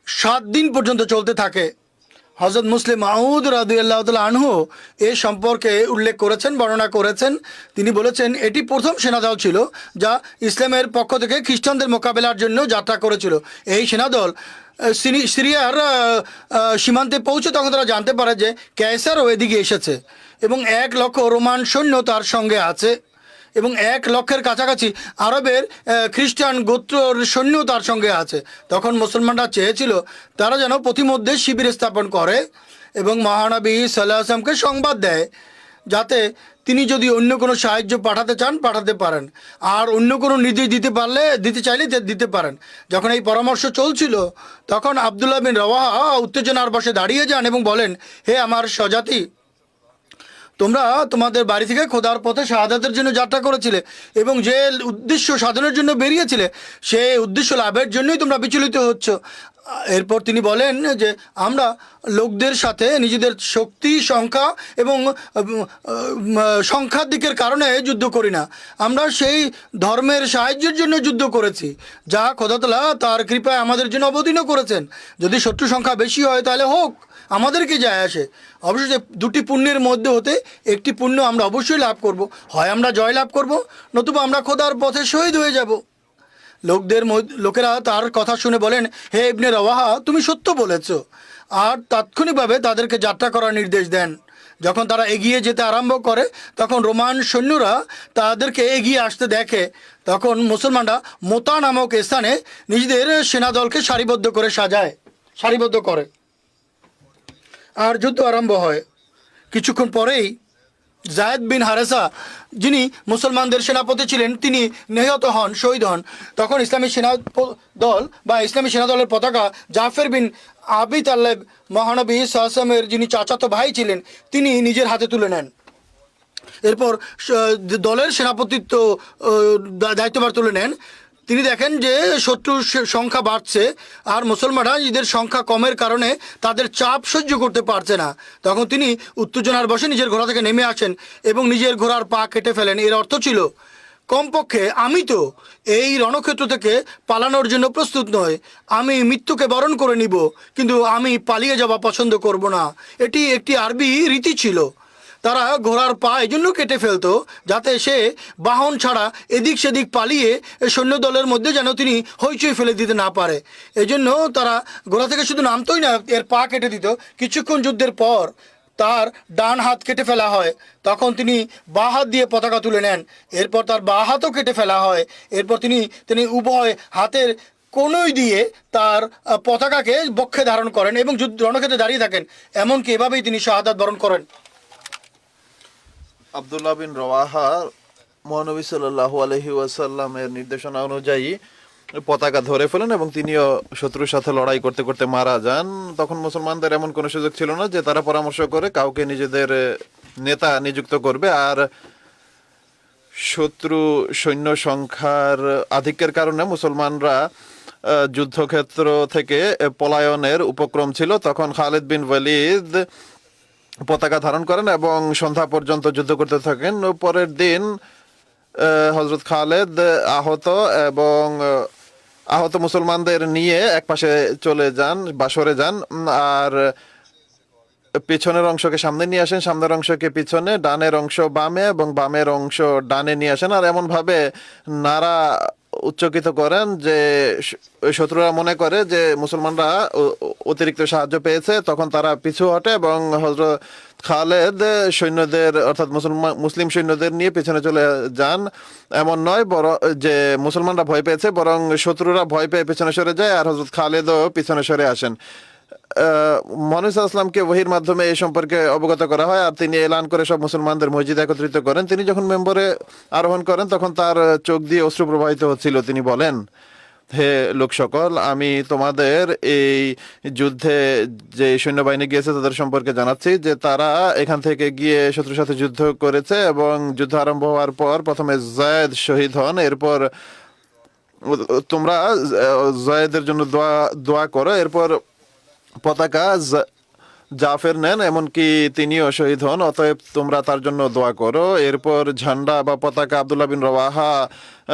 7 দিন পর্যন্ত চলতে থাকে। হযরত মুসলিম মাউদ রাদিয়াল্লাহু তাআলা আনহু এ সম্পর্কে উল্লেখ করেছেন, বর্ণনা করেছেন। তিনি বলেছেন এটি প্রথম সেনাদল ছিল যা ইসলামের পক্ষ থেকে খ্রিস্টানদের মোকাবেলার জন্য যাত্রা করেছিল। এই সেনাদল সিরিয়ার সীমান্তে পৌঁছে তখন তারা জানতে পারে যে কায়সারও এদিকে এসেছে এবং 1 লক্ষ রোমান সৈন্য তার সঙ্গে আছে এবং 1 লক্ষের কাছাকাছি আরবের খ্রিস্টান গোত্রর সৈন্য তার সঙ্গে আছে। তখন মুসলমানরা চেয়েছিল তারা যেন প্রতিমধ্যে শিবির স্থাপন করে এবং মহানবী সাল্লাল্লাহু আলাইহি ওয়াসাল্লামকে সংবাদ দেয় যাতে তিনি যদি অন্য কোনো সাহায্য পাঠাতে চান পাঠাতে পারেন, আর অন্য কোনো নির্দেশ দিতে চাইলে দিতে পারেন। যখন এই পরামর্শ চলছিল তখন আব্দুল্লাহ বিন রওয়াহা উত্তেজনার বশে দাঁড়িয়ে যান এবং বলেন হে আমার স্বজাতি, তোমরা তোমাদের বাড়ি থেকে খোদার পথে শাহাদাতের জন্য যাত্রা করেছিলে এবং যে উদ্দেশ্য সাধনের জন্য বেরিয়েছিলে সেই উদ্দেশ্য লাভের জন্যই তোমরা বিচলিত হচ্ছ। এরপর তিনি বলেন যে আমরা লোকদের সাথে নিজেদের শক্তি সংখ্যা এবং সংখ্যার দিকের কারণে যুদ্ধ করি না, আমরা সেই ধর্মের সাহায্যের জন্য যুদ্ধ করেছি যা খোদা তাআলা তার কৃপায় আমাদের জন্য অবতীর্ণ করেছেন। যদি শত্রু সংখ্যা বেশি হয় তাহলে হোক, আমাদের কি যায় আসে? অবশ্যই দুটি পুণ্যের মধ্যে হতে একটি পুণ্য আমরা অবশ্যই লাভ করব, হয় আমরা জয় লাভ করব, নতুবা আমরা খোদার পথে শহীদ হয়ে যাব। লোকেরা তার কথা শুনে বলেন, হে ইবনে রওয়াহা, তুমি সত্য বলেছ, আর তাৎক্ষণিকভাবে তাদেরকে যাত্রা করার নির্দেশ দেন। যখন তারা এগিয়ে যেতে আরম্ভ করে তখন রোমান সৈন্যরা তাদেরকে এগিয়ে আসতে দেখে। তখন মুসলমানরা মোতা নামক স্থানে নিজেদের সেনাদলকে সারিবদ্ধ করে আর যুদ্ধ আরম্ভ হয়। কিছুক্ষণ পরেই জায়েদ বিন হারেসা, যিনি মুসলমানদের সেনাপতি ছিলেন, তিনি নিহত হন, শহীদ হন। তখন ইসলামী সেনাদলের পতাকা জাফর বিন আবি তালেব মহানবী সাহসামের যিনি চাচাতো ভাই ছিলেন, তিনি নিজের হাতে তুলে নেন। এরপর দলের সেনাপতিত্ব দায়িত্বভার তুলে নেন। তিনি দেখেন যে শত্রুর সংখ্যা বাড়ছে আর মুসলমানরা নিজেদের সংখ্যা কমের কারণে তাদের চাপ সহ্য করতে পারছে না। তখন তিনি উত্তেজনার বশে নিজের ঘোড়া থেকে নেমে আসেন এবং নিজের ঘোড়ার পা কেটে ফেলেন। এর অর্থ ছিল, কমপক্ষে আমি তো এই রণক্ষেত্র থেকে পালানোর জন্য প্রস্তুত নই, আমি মৃত্যুকে বরণ করে নিব, কিন্তু আমি পালিয়ে যাওয়া পছন্দ করব না। এটি একটি আরবি রীতি ছিল। তারা ঘোড়ার পা এজন্য কেটে ফেলতো যাতে সে বাহন ছাড়া এদিক সেদিক পালিয়ে সৈন্যদলের মধ্যে যেন তিনি হইচই ফেলে দিতে না পারে। এজন্য তারা ঘোড়া থেকে শুধু নামতোই না, এর পা কেটে দিত। কিছুক্ষণ যুদ্ধের পর তার ডান হাত কেটে ফেলা হয়। তখন তিনি বাঁ হাত দিয়ে পতাকা তুলে নেন। এরপর তার বাঁ হাতও কেটে ফেলা হয়। এরপর তিনি উভয় হাতের কোনোই দিয়ে তার পতাকাকে বক্ষে ধারণ করেন এবং রণক্ষেত্রে দাঁড়িয়ে থাকেন। এমনকি এভাবেই তিনি শাহাদাত বরণ করেন। আব্দুল্লাহ বিন রওয়াহা মহানবী সাল্লাল্লাহু আলাইহি ওয়াসাল্লামের নির্দেশনা অনুযায়ী পতাকা ধরে ফেলেন এবং তিনিও শত্রুর সাথে লড়াই করতে করতে মারা যান। তখন মুসলমানদের এমন কোনো সুযোগ ছিল না যে তারা পরামর্শ করে কাউকে নিজেদের নেতা নিযুক্ত করবে। আর শত্রু সৈন্য সংখ্যার আধিক্যের কারণে মুসলমানরা যুদ্ধক্ষেত্র থেকে পলায়নের উপক্রম ছিল। তখন খালিদ বিন ওয়ালিদ পতাকা ধারণ করেন এবং সন্ধ্যা পর্যন্ত যুদ্ধ করতে থাকেন। পরের দিন হযরত খালেদ আহত মুসলমানদের নিয়ে একপাশে চলে যান বা সরে যান, আর পিছনের অংশকে সামনে নিয়ে আসেন, সামনের অংশকে পিছনে, ডানের অংশ বামে এবং বামের অংশ ডানে নিয়ে আসেন। আর এমনভাবে নারা উচ্চকিত করেন যে শত্রুরা মনে করে যে মুসলমানরা অতিরিক্ত সাহায্য পেয়েছে। তখন তারা পিছু হটে এবং হযরত খালেদ সৈন্যদের অর্থাৎ মুসলিম সৈন্যদের নিয়ে পিছনে চলে যান। এমন নয় যে মুসলমানরা ভয় পেয়েছে, বরং শত্রুরা ভয় পেয়ে পিছনে সরে যায় আর হযরত খালেদও পিছনে সরে আসেন। মহানবী সাল্লাল্লাহু আলাইহি ওয়াসাল্লামকে ওহীর মাধ্যমে এই সম্পর্কে অবগত করা হয় আর তিনি এলান করে সব মুসলমানদের মসজিদে একত্রিত করেন। তিনি যখন মেম্বরে আরোহণ করেন তখন তার চোখ দিয়ে অশ্রু প্রবাহিত হচ্ছিল। তিনি বলেন, হে লোক সকল, আমি তোমাদের এই যুদ্ধে যে সৈন্যবাহিনী গিয়েছে তাদের সম্পর্কে জানাচ্ছি যে তারা এখান থেকে গিয়ে শত্রুর সাথে যুদ্ধ করেছে এবং যুদ্ধ আরম্ভ হওয়ার পর প্রথমে যায়েদ শহীদ হন। এরপর তোমরা যায়েদের জন্য দোয়া করো। এরপর পতাকা জাফের নেন, এমনকি তিনিও শহীদ হন, অতএব তোমরা তার জন্য দোয়া করো। এরপর ঝান্ডা বা পতাকা আব্দুল্লাহ বিন রওয়াহা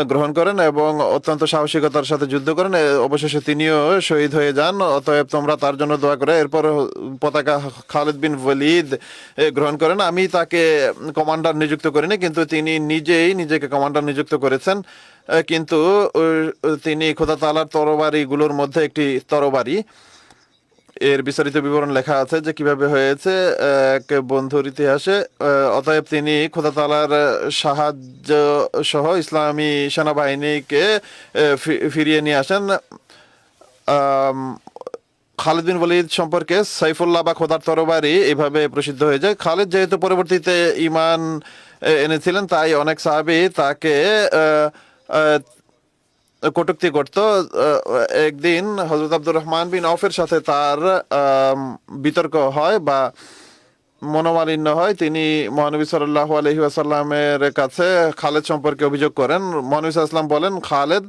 গ্রহণ করেন এবং অত্যন্ত সাহসিকতার সাথে যুদ্ধ করেন। অবশেষে তিনিও শহীদ হয়ে যান, অতএব তোমরা তার জন্য দোয়া করো। এরপর পতাকা খালিদ বিন ওয়ালিদ গ্রহণ করেন। আমি তাকে কমান্ডার নিযুক্ত করিনি, কিন্তু তিনি নিজেকে কমান্ডার নিযুক্ত করেছেন। কিন্তু তিনি খোদা তাআলার তরবারিগুলোর মধ্যে একটি তরবারি। এর বিস্তারিত বিবরণ লেখা আছে যে কিভাবে হয়েছে এক বন্ধুর ইতিহাসে। অতএব তিনি খোদা তাআলার সাহায্য সহ ইসলামী সেনাবাহিনীকে ফিরিয়ে নিয়ে আসেন। খালিদ বিন ওয়ালিদ সম্পর্কে সাইফুল্লাহ বা খোদার তরবারি এইভাবে প্রসিদ্ধ হয়ে যায়। খালিদ যেহেতু পরবর্তীতে ঈমান এনেছিলেন, তাই অনেক সাহাবী তাকে কটূক্তি করত। একদিন হযরত আব্দুর রহমান বিন আউফের সাথে তার বিতর্ক হয় বা মনোমালিন্য হয়। তিনি মহানবী সাল্লাল্লাহু আলাইহি ওয়াসাল্লামের কাছে খালেদ সম্পর্কে অভিযোগ করেন। মহানবী সাল্লাল্লাহু আলাইহি ওয়াসাল্লাম বলেন, খালেদ,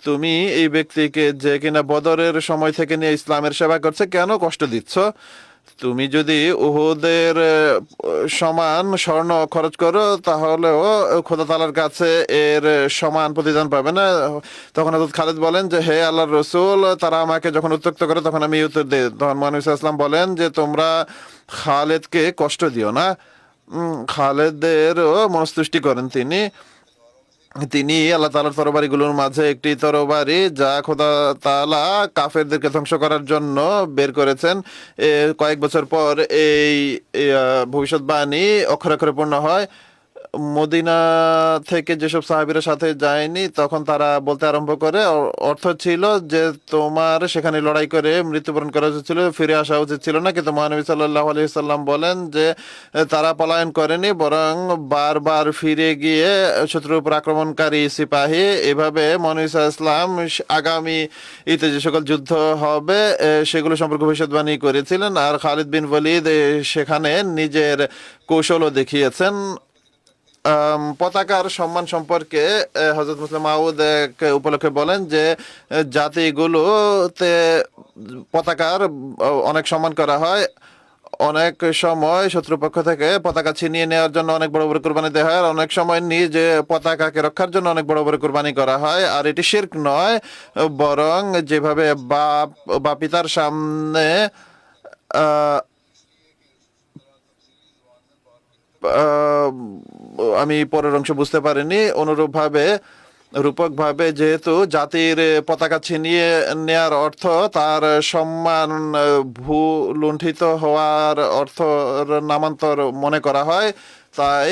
তুমি এই ব্যক্তিকে যে কিনা বদরের সময় থেকে নিয়ে ইসলামের সেবা করছে কেন কষ্ট দিচ্ছ? তুমি যদি উহুদের সমান স্বর্ণ খরচ করো তাহলেও খোদা তাআলার কাছে এর সমান প্রতিদান পাবে না। তখন হযরত খালিদ বলেন যে হে আল্লাহর রাসূল, তারা আমাকে যখন উত্ত্যক্ত করে তখন আমি উত্তর দিই। তখন মহানবী সাল্লাল্লাহু আলাইহি ওয়াসাল্লাম বলেন যে তোমরা খালিদকে কষ্ট দিও না। খালিদেরও মনস্তুষ্টি করেন তিনি আল্লাহ তাআলার তরবারিগুলোর মাঝে একটি তরবারি যা খোদা তাআলা কাফেরদেরকে ধ্বংস করার জন্য বের করেছেন। কয়েক বছর পর এই ভবিষ্যৎবাণী অক্ষরে অক্ষরে পূর্ণ হয়। মদিনা থেকে যেসব সাহাবীরা সাথে যায়নি তখন তারা বলতে আরম্ভ করে, অর্থ ছিল যে তোমার সেখানে লড়াই করে মৃত্যুবরণ করা উচিত ছিল, ফিরে আসা উচিত ছিল না। কিন্তু মহানবী সাল্লাল্লাহু আলাইহি সাল্লাম বলেন যে তারা পলায়ন করেনি, বরং বারবার ফিরে গিয়ে শত্রুর উপর আক্রমণকারী সিপাহী। এভাবে মহানবী সাল্লাল্লাহু আলাইহি সাল্লাম আগামী ইতে যে সকল যুদ্ধ হবে সেগুলো সম্পর্কে ভবিষ্যৎবাণী করেছিলেন। আর খালিদ বিন ওয়ালিদ সেখানে নিজের কৌশলও দেখিয়েছেন। পতাকার সম্মান সম্পর্কে হযরত মুসলিম মাউদ এক উপলক্ষে বলেন যে জাতিগুলোতে পতাকার অনেক সম্মান করা হয়। অনেক সময় শত্রুপক্ষ থেকে পতাকা ছিনিয়ে নেওয়ার জন্য অনেক বড় বড় কুরবানি দেওয়া হয়, আর অনেক সময় নিজে পতাকাকে রক্ষার জন্য অনেক বড় বড় কুরবানি করা হয়। আর এটি শিরক নয়, বরং যেভাবে বাপ বা পিতার সামনে আমি পরের অংশ বুঝতে পারিনি। অনুরূপভাবে রূপকভাবে যেহেতু জাতির পতাকা ছিনিয়ে নেয়ার অর্থ তার সম্মান ভূলুণ্ঠিত হওয়ার অর্থ নামান্তর মনে করা হয়, তাই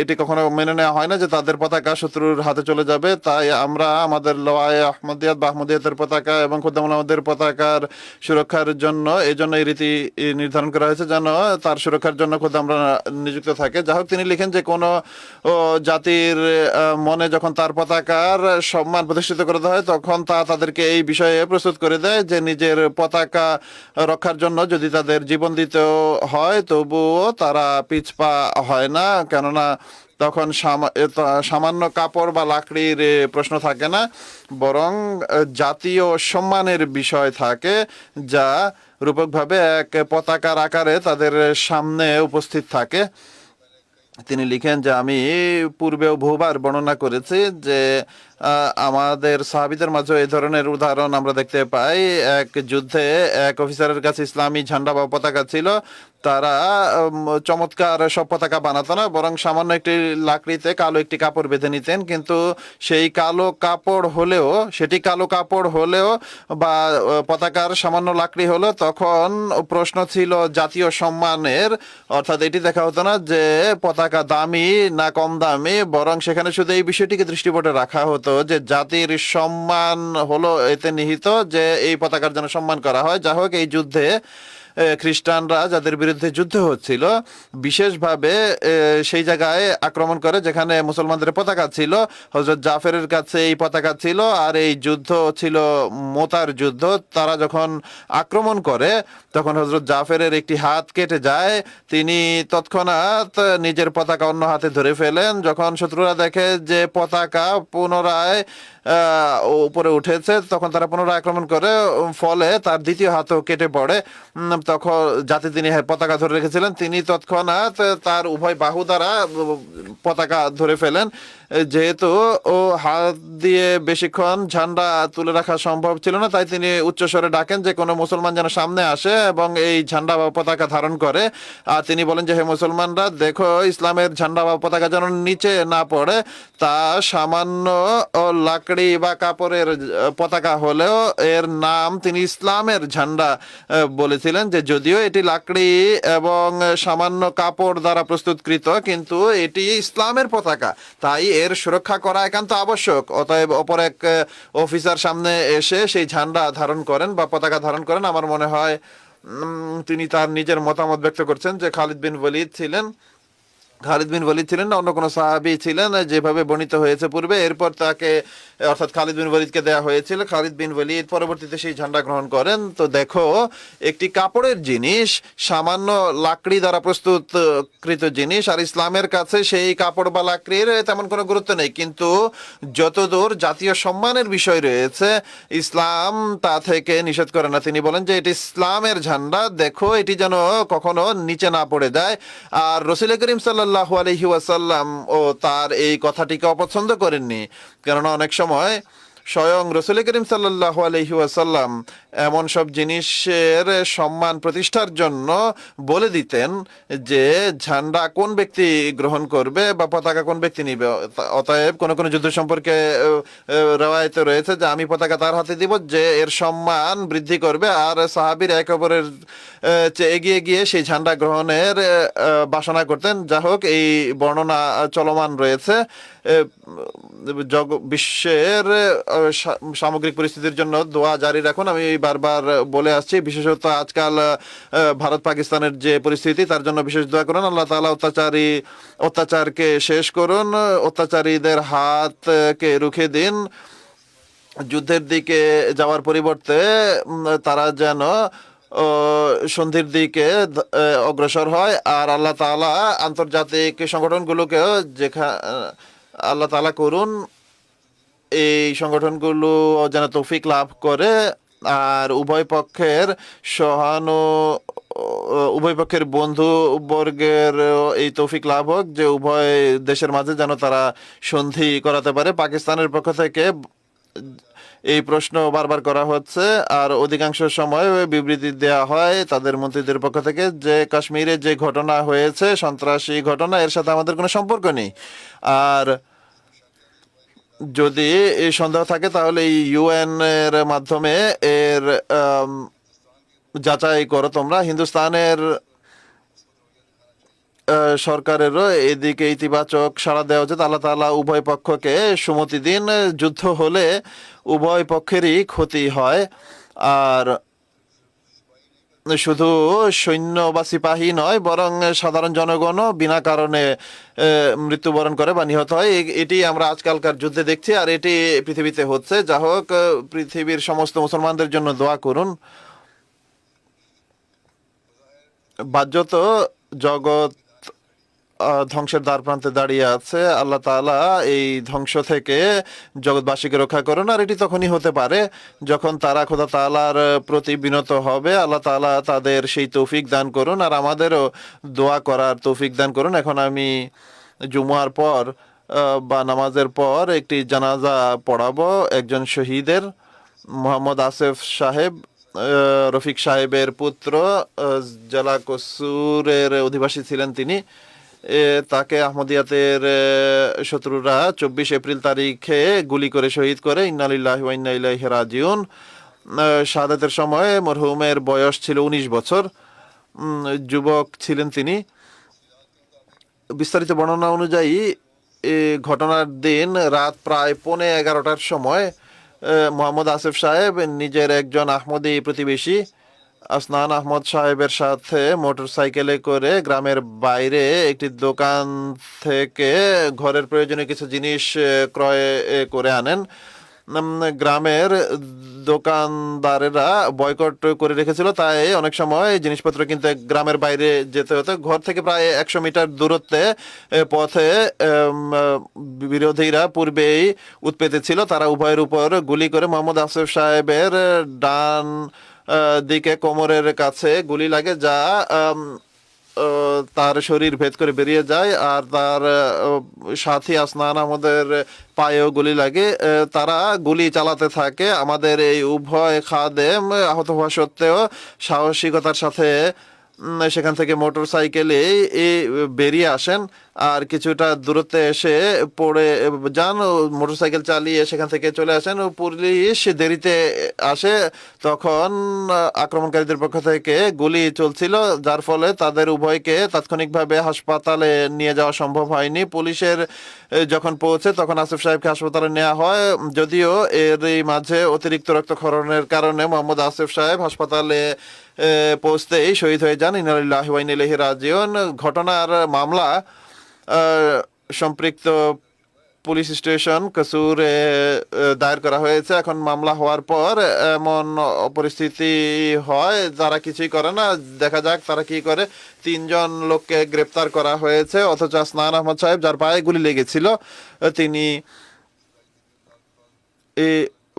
এটি কখনো মেনে নেওয়া হয় না যে তাদের পতাকা শত্রুর হাতে চলে যাবে। তাই আমরা আমাদের লওয়ায়ে আহমদিয়াত বা আহমদিয়াতের পতাকা এবং খুদ্দাম আমাদের পতাকার সুরক্ষার জন্য এই জন্য এই রীতি নির্ধারণ করা হয়েছে যেন তার সুরক্ষার জন্য খুদ্দাম আমরা নিযুক্ত থাকে। যাই হোক, তিনি লিখেন যে কোনো জাতির মনে যখন তার পতাকার সম্মান প্রতিষ্ঠিত করতে হয় তখন তা তাদেরকে এই বিষয়ে প্রস্তুত করে দেয় যে নিজের পতাকা রক্ষার জন্য যদি তাদের জীবন দিতে হয় তবুও তারা পিছপা হয় না, কেননা তখন সামান্য কাপড় বা লাকড়ির প্রশ্ন থাকে না, বরং জাতীয় সম্মানের বিষয় থাকে যা রূপকভাবে এক পতাকার আকারে তাদের সামনে উপস্থিত থাকে। তিনি লিখেন যে আমি পূর্বেও বহুবার বর্ণনা করেছি যে আমাদের সাহাবীদের মাঝে এই ধরনের উদাহরণ আমরা দেখতে পাই। এক যুদ্ধে এক অফিসারের কাছে ইসলামী ঝান্ডা বা পতাকা ছিল। তারা চমৎকার সব পতাকা বানাতো না, বরং সামান্য একটি লাকড়িতে কালো একটি কাপড় বেঁধে নিতেন। কিন্তু সেটি কালো কাপড় হলেও বা পতাকার সামান্য লাকড়ি হলো, তখন প্রশ্ন ছিল জাতীয় সম্মানের, অর্থাৎ এটি দেখা হতো না যে পতাকা দামি না কম দামি, বরং সেখানে শুধু এই বিষয়টিকে দৃষ্টিপটে রাখা হতো যে জাতির সম্মান হলো এতে নিহিত যে এই পতাকার জন্য সম্মান করা হয়। যাই হোক, এই যুদ্ধে খ্রিস্টানরা যাদের বিরুদ্ধে যুদ্ধ হচ্ছিল বিশেষভাবে সেই জায়গায় আক্রমণ করে যেখানে মুসলমানদের পতাকা ছিল। হযরত জাফরের কাছে এই পতাকা ছিল, আর এই যুদ্ধ ছিল মোতার যুদ্ধ। তারা যখন আক্রমণ করে তখন হযরত জাফরের একটি হাত কেটে যায়। তিনি তৎক্ষণাৎ নিজের পতাকা অন্য হাতে ধরে ফেলেন। যখন শত্রুরা দেখে যে পতাকা পুনরায় উপরে উঠেছে তখন তারা পুনরায় আক্রমণ করে, ফলে তার দ্বিতীয় হাতও কেটে পড়ে। তখন যাতে তিনি পতাকা ধরে রেখেছিলেন তিনি তৎক্ষণাৎ তার উভয় বাহু দ্বারা পতাকা ধরে ফেলেন। যেহেতু ও হাত দিয়ে বেশিক্ষণ ঝান্ডা তুলে রাখা সম্ভব ছিল না, তাই তিনি উচ্চস্বরে ডাকেন যে কোনো মুসলমান যেন সামনে আসে এবং এই ঝান্ডা বা পতাকা ধারণ করে। আর তিনি বলেন যে হে মুসলমানরা, দেখো ইসলামের ঝান্ডা বা পতাকা যেন নিচে না পড়ে। তা সামান্য লাকড়ি বা কাপড়ের পতাকা হলেও এর নাম তিনি ইসলামের ঝান্ডা বলেছিলেন, যে যদিও এটি লাকড়ি এবং সামান্য কাপড় দ্বারা প্রস্তুতকৃত কিন্তু এটি ইসলামের পতাকা, তাই এর সুরক্ষা করা একান্ত আবশ্যক। অতএব অপর এক অফিসার সামনে এসে সেই ঝান্ডা ধারণ করেন বা পতাকা ধারণ করেন। আমার মনে হয় তিনি তার নিজের মতামত ব্যক্ত করছেন যে খালিদ বিন ওয়ালিদ ছিলেন। খালিদ বিন ওয়ালিদ ছিলেন না অন্য কোনো সাহাবী ছিলেন, যেভাবে বর্ণিত হয়েছে পূর্বে। এরপর তাকে অর্থাৎ খালিদ বিন ওয়ালিদকে দেয়া হয়েছিল। খালিদ বিন ওয়ালিদ পরবর্তীতে সেই ঝান্ডা গ্রহণ করেন। তো দেখো, একটি কাপড়ের জিনিস, সামান্য লাকড়ি দ্বারা প্রস্তুতকৃত জিনিস, আর ইসলামের কাছে সেই কাপড় বা লাকড়ির তেমন কোনো গুরুত্ব নেই। কিন্তু যতদূর জাতীয় সম্মানের বিষয় রয়েছে, ইসলাম তা থেকে নিষেধ করে না। তিনি বলেন যে এটি ইসলামের ঝান্ডা, দেখো এটি যেন কখনো নিচে না পড়ে যায়। আর রাসূল করিম সাল্লাল্লাহু আলাইহি ওয়াসাল্লাম ও তার এই কথাটিকে অপছন্দ করেননি, কেননা অনেক সময় স্বয়ং রাসূল করিম সাল্লাল্লাহু আলাইহি ওয়াসাল্লাম এমন সব জিনিসের সম্মান প্রতিষ্ঠার জন্য বলে দিতেন যে ঝান্ডা কোন ব্যক্তি গ্রহণ করবে বা পতাকা কোন ব্যক্তি নিবে। অতএব কোন কোন যুদ্ধ সম্পর্কে রওয়ায়েতে রয়েছে যে আমি পতাকা তার হাতে দিব যে এর সম্মান বৃদ্ধি করবে, আর সাহাবীর এক অপরের চেয়ে এগিয়ে গিয়ে সেই ঝান্ডা গ্রহণের বাসনা করতেন। যা হোক, এই বর্ণনা চলমান রয়েছে। বিশ্বের সামগ্রিক পরিস্থিতির জন্য দোয়া জারি রাখুন। আমি বারবার বলে আসছি, বিশেষত আজকাল ভারত পাকিস্তানের যে পরিস্থিতি, তার জন্য বিশেষ দোয়া করুন। আল্লাহ তাআলা অত্যাচারকে শেষ করুন, অত্যাচারীদের হাতকে রুখে দিন। যুদ্ধের দিকে যাওয়ার পরিবর্তে তারা যেন সন্ধির দিকে অগ্রসর হয়। আর আল্লাহ তাআলা আন্তর্জাতিক সংগঠনগুলোকেও আল্লাহ তাআলা করুন এই সংগঠনগুলো যেন তৌফিক লাভ করে, আর উভয় পক্ষের বন্ধু বর্গের এই তৌফিক লাভ হোক যে উভয় দেশের মাঝে যেন তারা সন্ধি করাতে পারে। পাকিস্তানের পক্ষ থেকে এই প্রশ্ন বারবার করা হচ্ছে, আর অধিকাংশ সময় বিবৃতি দেওয়া হয় তাদের মন্ত্রীদের পক্ষ থেকে যে কাশ্মীরে যে ঘটনা হয়েছে, সন্ত্রাসী ঘটনা, এর সাথে আমাদের কোনো সম্পর্ক নেই। আর যদি এই সন্দেহ থাকে তাহলে এই ইউএন এর মাধ্যমে এর যাচাই করো তোমরা। হিন্দুস্তানের সরকারেরও এদিকে ইতিবাচক সাড়া দেওয়া উচিত। আল্লাহ তাআলা উভয় পক্ষকে সুমতি দিন। যুদ্ধ হলে উভয় পক্ষেরই ক্ষতি হয়, আর শুধু সৈন্য বা সিপাহী নয়, বরং সাধারণ জনগণও বিনা কারণে মৃত্যুবরণ করে বা নিহত হয়। এটি আমরা আজকালকার যুদ্ধে দেখছি, আর এটি পৃথিবীতে হচ্ছে। যা হোক, পৃথিবীর সমস্ত মুসলমানদের জন্য দোয়া করুন। বাহ্যত জগৎ ধ্বংসের দ্বার প্রান্তে দাঁড়িয়ে আছে। আল্লাহ তাআলা এই ধ্বংস থেকে জগৎবাসীকে রক্ষা করুন, আর এটি তখনই হতে পারে যখন তারা খোদা তাআলার প্রতি বিনত হবে। আল্লাহ তাআলা তাদের সেই তৌফিক দান করুন, আর আমাদেরও দোয়া করার তৌফিক দান করুন। এখন আমি জুমার পর বা নামাজের পর একটি জানাজা পড়াবো একজন শহীদের। মোহাম্মদ আসিফ সাহেব, রফিক সাহেবের পুত্র, জেলা কসুরের অধিবাসী ছিলেন তিনি। তাকে আহমদিয়াতের শত্রুরা 24 এপ্রিল তারিখে গুলি করে শহীদ করে। ইন্না লিল্লাহি ওয়া ইন্না ইলাইহি রাজিউন। শাহাদাতের সময় মরহুমের বয়স ছিল 19 বছর। যুবক ছিলেন তিনি। বিস্তারিত বর্ণনা অনুযায়ী ঘটনার দিন রাত প্রায় 11:15টার সময় মোহাম্মদ আসিফ সাহেব নিজের একজন আহমদি প্রতিবেশী আসনান আহমদ সাহেবের সাথে মোটর সাইকেলে করে গ্রামের বাইরে একটি দোকান থেকে ঘরের প্রয়োজনীয় কিছু জিনিস ক্রয় করে আনেন। গ্রামের দোকানদারেরা বয়কট করে রেখেছিল, তাই অনেক সময় জিনিসপত্র কিনতে গ্রামের বাইরে যেতে হতো। ঘর থেকে প্রায় 100 মিটার দূরত্বে পথে বিরোধীরা পূর্বেই উৎপেতে ছিল। তারা উভয়ের উপর গুলি করে মোহাম্মদ আসিফ সাহেবের ডান দিকে কোমরের কাছে গুলি লাগে, যা তার শরীর ভেদ করে বেরিয়ে যায়, আর তার সাথী আসনান আমাদের পায়েও গুলি লাগে। তারা গুলি চালাতে থাকে। আমাদের এই উভয় খাদেম আহত হওয়া সত্ত্বেও সাহসিকতার সাথে সেখান থেকে মোটর সাইকেলে বেরিয়ে আসেন, আর কিছুটা দূরত্বে এসে পড়ে যান। মোটর সাইকেল চালিয়ে সেখান থেকে চলে আসেন। পুলিশ দেরিতে আসে, তখন আক্রমণকারীদের পক্ষ থেকে গুলি চলছিল, যার ফলে তাদের উভয়কে তাৎক্ষণিকভাবে হাসপাতালে নিয়ে যাওয়া সম্ভব হয়নি। পুলিশের যখন পৌঁছে তখন আসিফ সাহেবকে হাসপাতালে নেওয়া হয়, যদিও এর মাঝে অতিরিক্ত রক্তক্ষরণের কারণে মোহাম্মদ আসিফ সাহেব হাসপাতালে পৌঁছতেই শহীদ হয়ে যান। ইন্না লিল্লাহি ওয়া ইন্না ইলাইহি রাজিউন। ঘটনার মামলা সম্পৃক্ত পুলিশ স্টেশন কসুরে দায়ের করা হয়েছে। এখন মামলা হওয়ার পর এমন পরিস্থিতি হয় যারা কিছুই করে না, দেখা যাক তারা কি করে। 3 লোককে গ্রেপ্তার করা হয়েছে, অথচ আসনান আহমদ সাহেব যার পায়ে গুলি লেগেছিল তিনি এই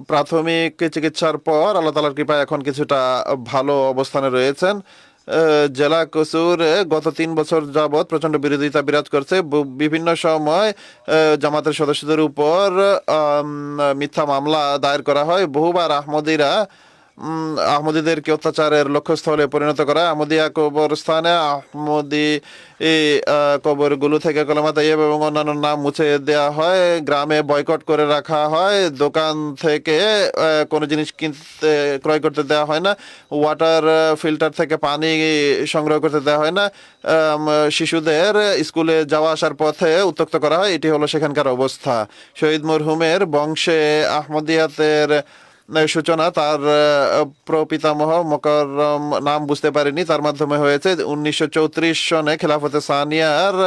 প্রাথমিক চিকিৎসার পর আল্লাহ তাআলার কৃপায় এখন কিছুটা ভালো অবস্থানে রয়েছেন। জেলা কসুর গত 3 বছর যাবৎ প্রচন্ড বিরোধিতা বিরাজ করছে। বিভিন্ন সময় জামাতের সদস্যদের উপর মিথ্যা মামলা দায়ের করা হয়। বহুবার আহমদীদেরকে অত্যাচারের লক্ষ্যস্থলে পরিণত করা। আহমদিয়া কবরস্থানে আহমদি কবরগুলো থেকে কলেমা তাইয়্যিব এবং অন্যান্য নাম মুছে দেওয়া হয়। গ্রামে বয়কট করে রাখা হয়। দোকান থেকে কোনো জিনিস কিনতে ক্রয় করতে দেওয়া হয় না। ওয়াটার ফিল্টার থেকে পানি সংগ্রহ করতে দেওয়া হয় না। শিশুদের স্কুলে যাওয়া আসার পথে উত্ত্যক্ত করা হয়। এটি হলো সেখানকার অবস্থা। শহীদ মরহুমের বংশে আহমদিয়াতের সূচনা তার প্রপিতামহ মোকাররম নাম বুঝতে পারেনি, তার মাধ্যমে হয়েছে। 1934 সনে খেলাফতে সানিয়ার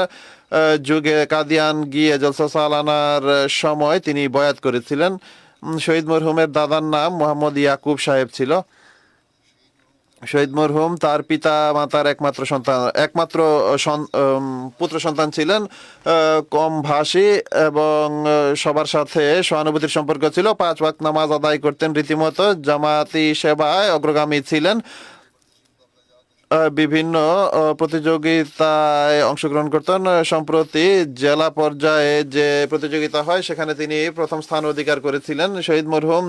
যুগে কাদিয়ান গিয়ে জলসা সালানার সময় তিনি বয়াত করেছিলেন। শহীদ মরহুমের দাদার নাম মোহাম্মদ ইয়াকুব সাহেব ছিল। শহীদ মরহুম তার পিতা মাতার একমাত্র পুত্র সন্তান ছিলেন। কম ভাষী এবং সবার সাথে সহানুভূতির সম্পর্ক ছিল। 5 ওয়াক্ত নামাজ আদায় করতেন রীতিমতো। জামাতি সেবায় অগ্রগামী ছিলেন। বিভিন্ন প্রতিযোগিতায় অংশগ্রহণ করতেন। সম্প্রতি জেলা পর্যায়ে যে প্রতিযোগিতা হয় সেখানে তিনি প্রথম স্থান অধিকার করেছিলেন। শহীদ মরহুম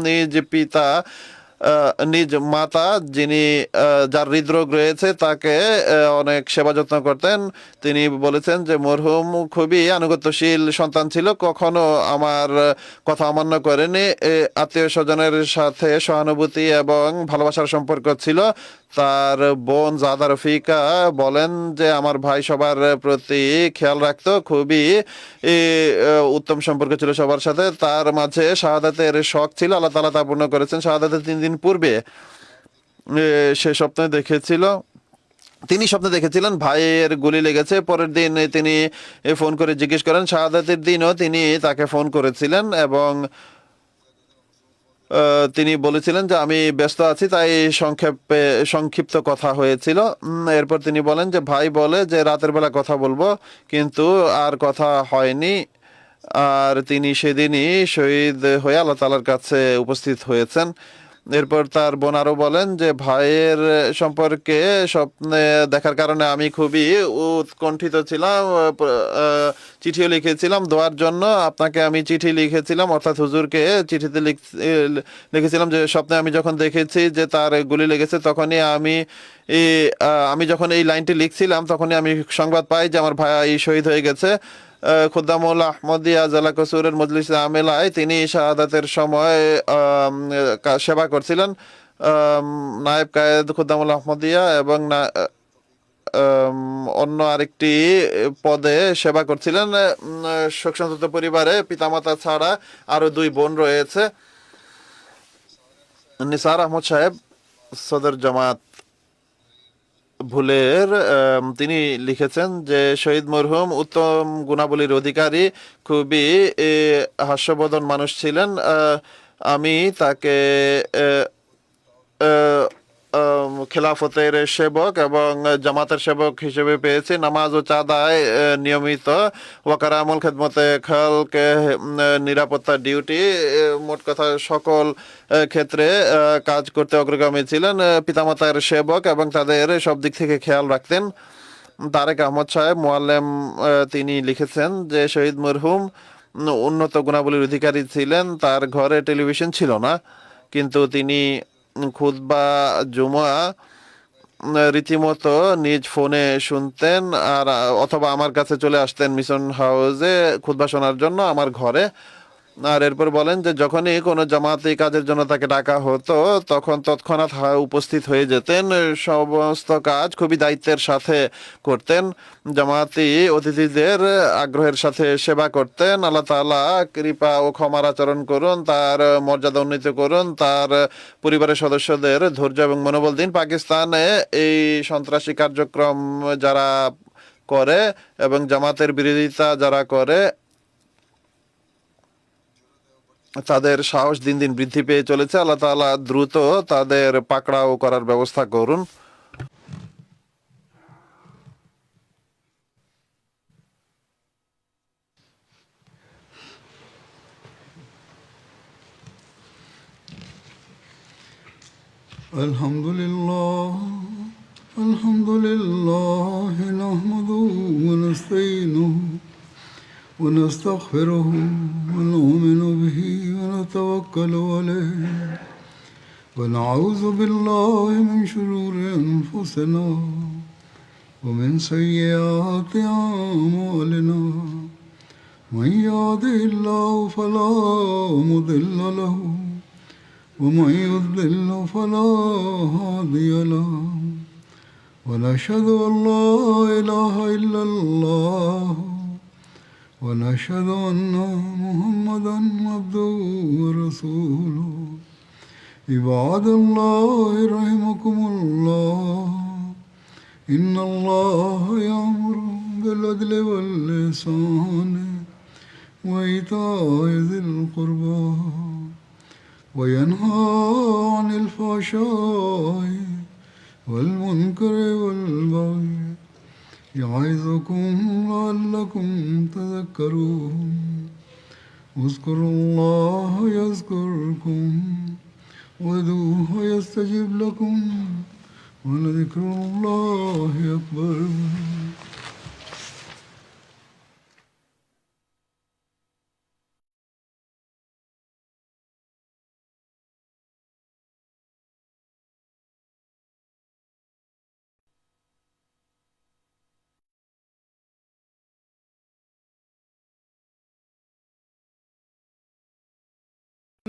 নিজ মাতা যিনি যার হৃদরোগ রয়েছে তাকে অনেক সেবা যত্ন করতেন। তিনি বলেছেন যে মরহুম খুবই আনুগত্যশীল সন্তান ছিল, কখনো আমার কথা অমান্য করেনি। আত্মীয় স্বজনের সাথে সহানুভূতি এবং ভালোবাসার সম্পর্ক ছিল। তার বোন জাদা রফিকা বলেন যে আমার ভাই সবার প্রতি খেয়াল রাখতো, খুবই উত্তম সম্পর্ক ছিল সবার সাথে। তার মাঝে শাহাদাতের শখ ছিল, আল্লাহ তাআলা তা পূর্ণ করেছেন। শাহাদাতের 3 দিন পূর্বে তিনি স্বপ্নে দেখেছিলেন ভাইয়ের গুলি লেগেছে। পরের দিন তিনি ফোন করে জিজ্ঞেস করেন। শাহাদাতের দিনও তিনি তাকে ফোন করেছিলেন এবং তিনি বলেছিলেন যে আমি ব্যস্ত আছি, তাই সংক্ষিপ্ত কথা হয়েছিল। এরপর তিনি বলেন যে ভাই বলে যে রাতের বেলা কথা বলবো, কিন্তু আর কথা হয়নি। আর তিনি সেদিনই শহীদ হয়ে আল্লাহ তাআলার কাছে উপস্থিত হয়েছেন। এরপর তার বোন আরো বলেন যে ভাইয়ের সম্পর্কে স্বপ্নে দেখার কারণে আমি খুবই উৎকণ্ঠিত ছিলাম। চিঠিও লিখেছিলাম দোয়ার জন্য। আপনাকে আমি চিঠি লিখেছিলাম, অর্থাৎ হুজুরকে চিঠিতে লিখেছিলাম যে স্বপ্নে আমি যখন দেখেছি যে তার গুলি লেগেছে, তখনই আমি যখন এই লাইনটি লিখছিলাম তখনই আমি সংবাদ পাই যে আমার ভাই শহীদ হয়ে গেছে। খুদ্দামুল আহমদিয়া জেলা কসুরের মজলিসে আমেলায় তিনি শাহাদাতের সময় সেবা করছিলেন। নায়েব কায়েদ খুদ্দামুল আহমদিয়া এবং অন্য আরেকটি পদে সেবা করছিলেন। শোকসন্তপ্ত পরিবারে পিতামাতা ছাড়া আরো 2 বোন রয়েছে। নিসার আহমদ সাহেব সদর জামাত ভুলের তিনি লিখেছেন যে শহীদ মরহুম উত্তম গুণাবলীর অধিকারী, খুবই হাস্যবোধন মানুষ ছিলেন। আমি তাকে খেলাফতের সেবক এবং জামাতের সেবক হিসেবে পেয়েছি। নামাজ ও চাঁদায় নিয়মিত ওয়াকারামুল খেদমতে খালকে নিরাপত্তা ডিউটি, মোট কথা সকল ক্ষেত্রে কাজ করতে অগ্রগামী ছিলেন। পিতামাতার সেবক এবং তাদের সব দিক থেকে খেয়াল রাখতেন। তারেক আহমদ সাহেব মোয়াল্লেম তিনি লিখেছেন যে শহীদ মরহুম উন্নত গুণাবলীর অধিকারী ছিলেন। তার ঘরে টেলিভিশন ছিল না, কিন্তু তিনি খুতবা জুমা রীতিমতো নিজ ফোনে শুনতেন, আর অথবা আমার কাছে চলে আসতেন মিশন হাউসে খুতবা শোনার জন্য আমার ঘরে। আর এরপর বলেন যে যখনই কোনো জামাতি কাজের জন্য তাকে ডাকা হতো তখন তৎক্ষণাৎ উপস্থিত হয়ে যেতেন। সমস্ত কাজ খুবই দায়িত্বের সাথে করতেন। জামাতি অতিথিদের আগ্রহের সাথে সেবা করতেন। আল্লাহ তাআলা কৃপা ও ক্ষমার আচরণ করুন, তার মর্যাদা উন্নীত করুন, তার পরিবারের সদস্যদের ধৈর্য এবং মনোবল দিন। পাকিস্তানে এই সন্ত্রাসী কার্যক্রম যারা করে এবং জামাতের বিরোধিতা যারা করে তাদের সাহস দিন দিন বৃদ্ধি পেয়ে চলেছে। আল্লাহ তাআলা দ্রুত তাদের পাকড়াও করার ব্যবস্থা করুন। الحمد لله الحمد لله نحمده ونستعينه ونستغفره ونؤمن به ونتوكل عليه ونعوذ بالله من شرور أنفسنا ومن سيئات أعمالنا من يهده الله فلا مضل له ومن يضلل فلا هادي له ونشهد أن لا إله إلا الله ونشهد أن محمدا عبده ورسوله عباد الله رحمكم الله إن الله يأمر بالعدل والإحسان وإيتاء ذي القربى وينهى عن الفحشاء والمنكر والبغي يعظكم لعلكم تذكرون اذكروا الله يذكركم وادعوه يستجب لكم ولذكر الله أكبر.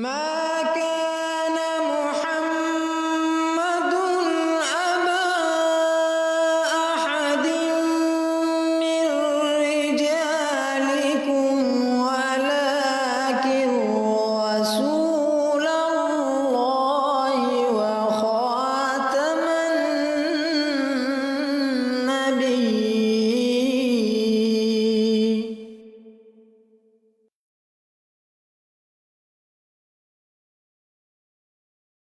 ما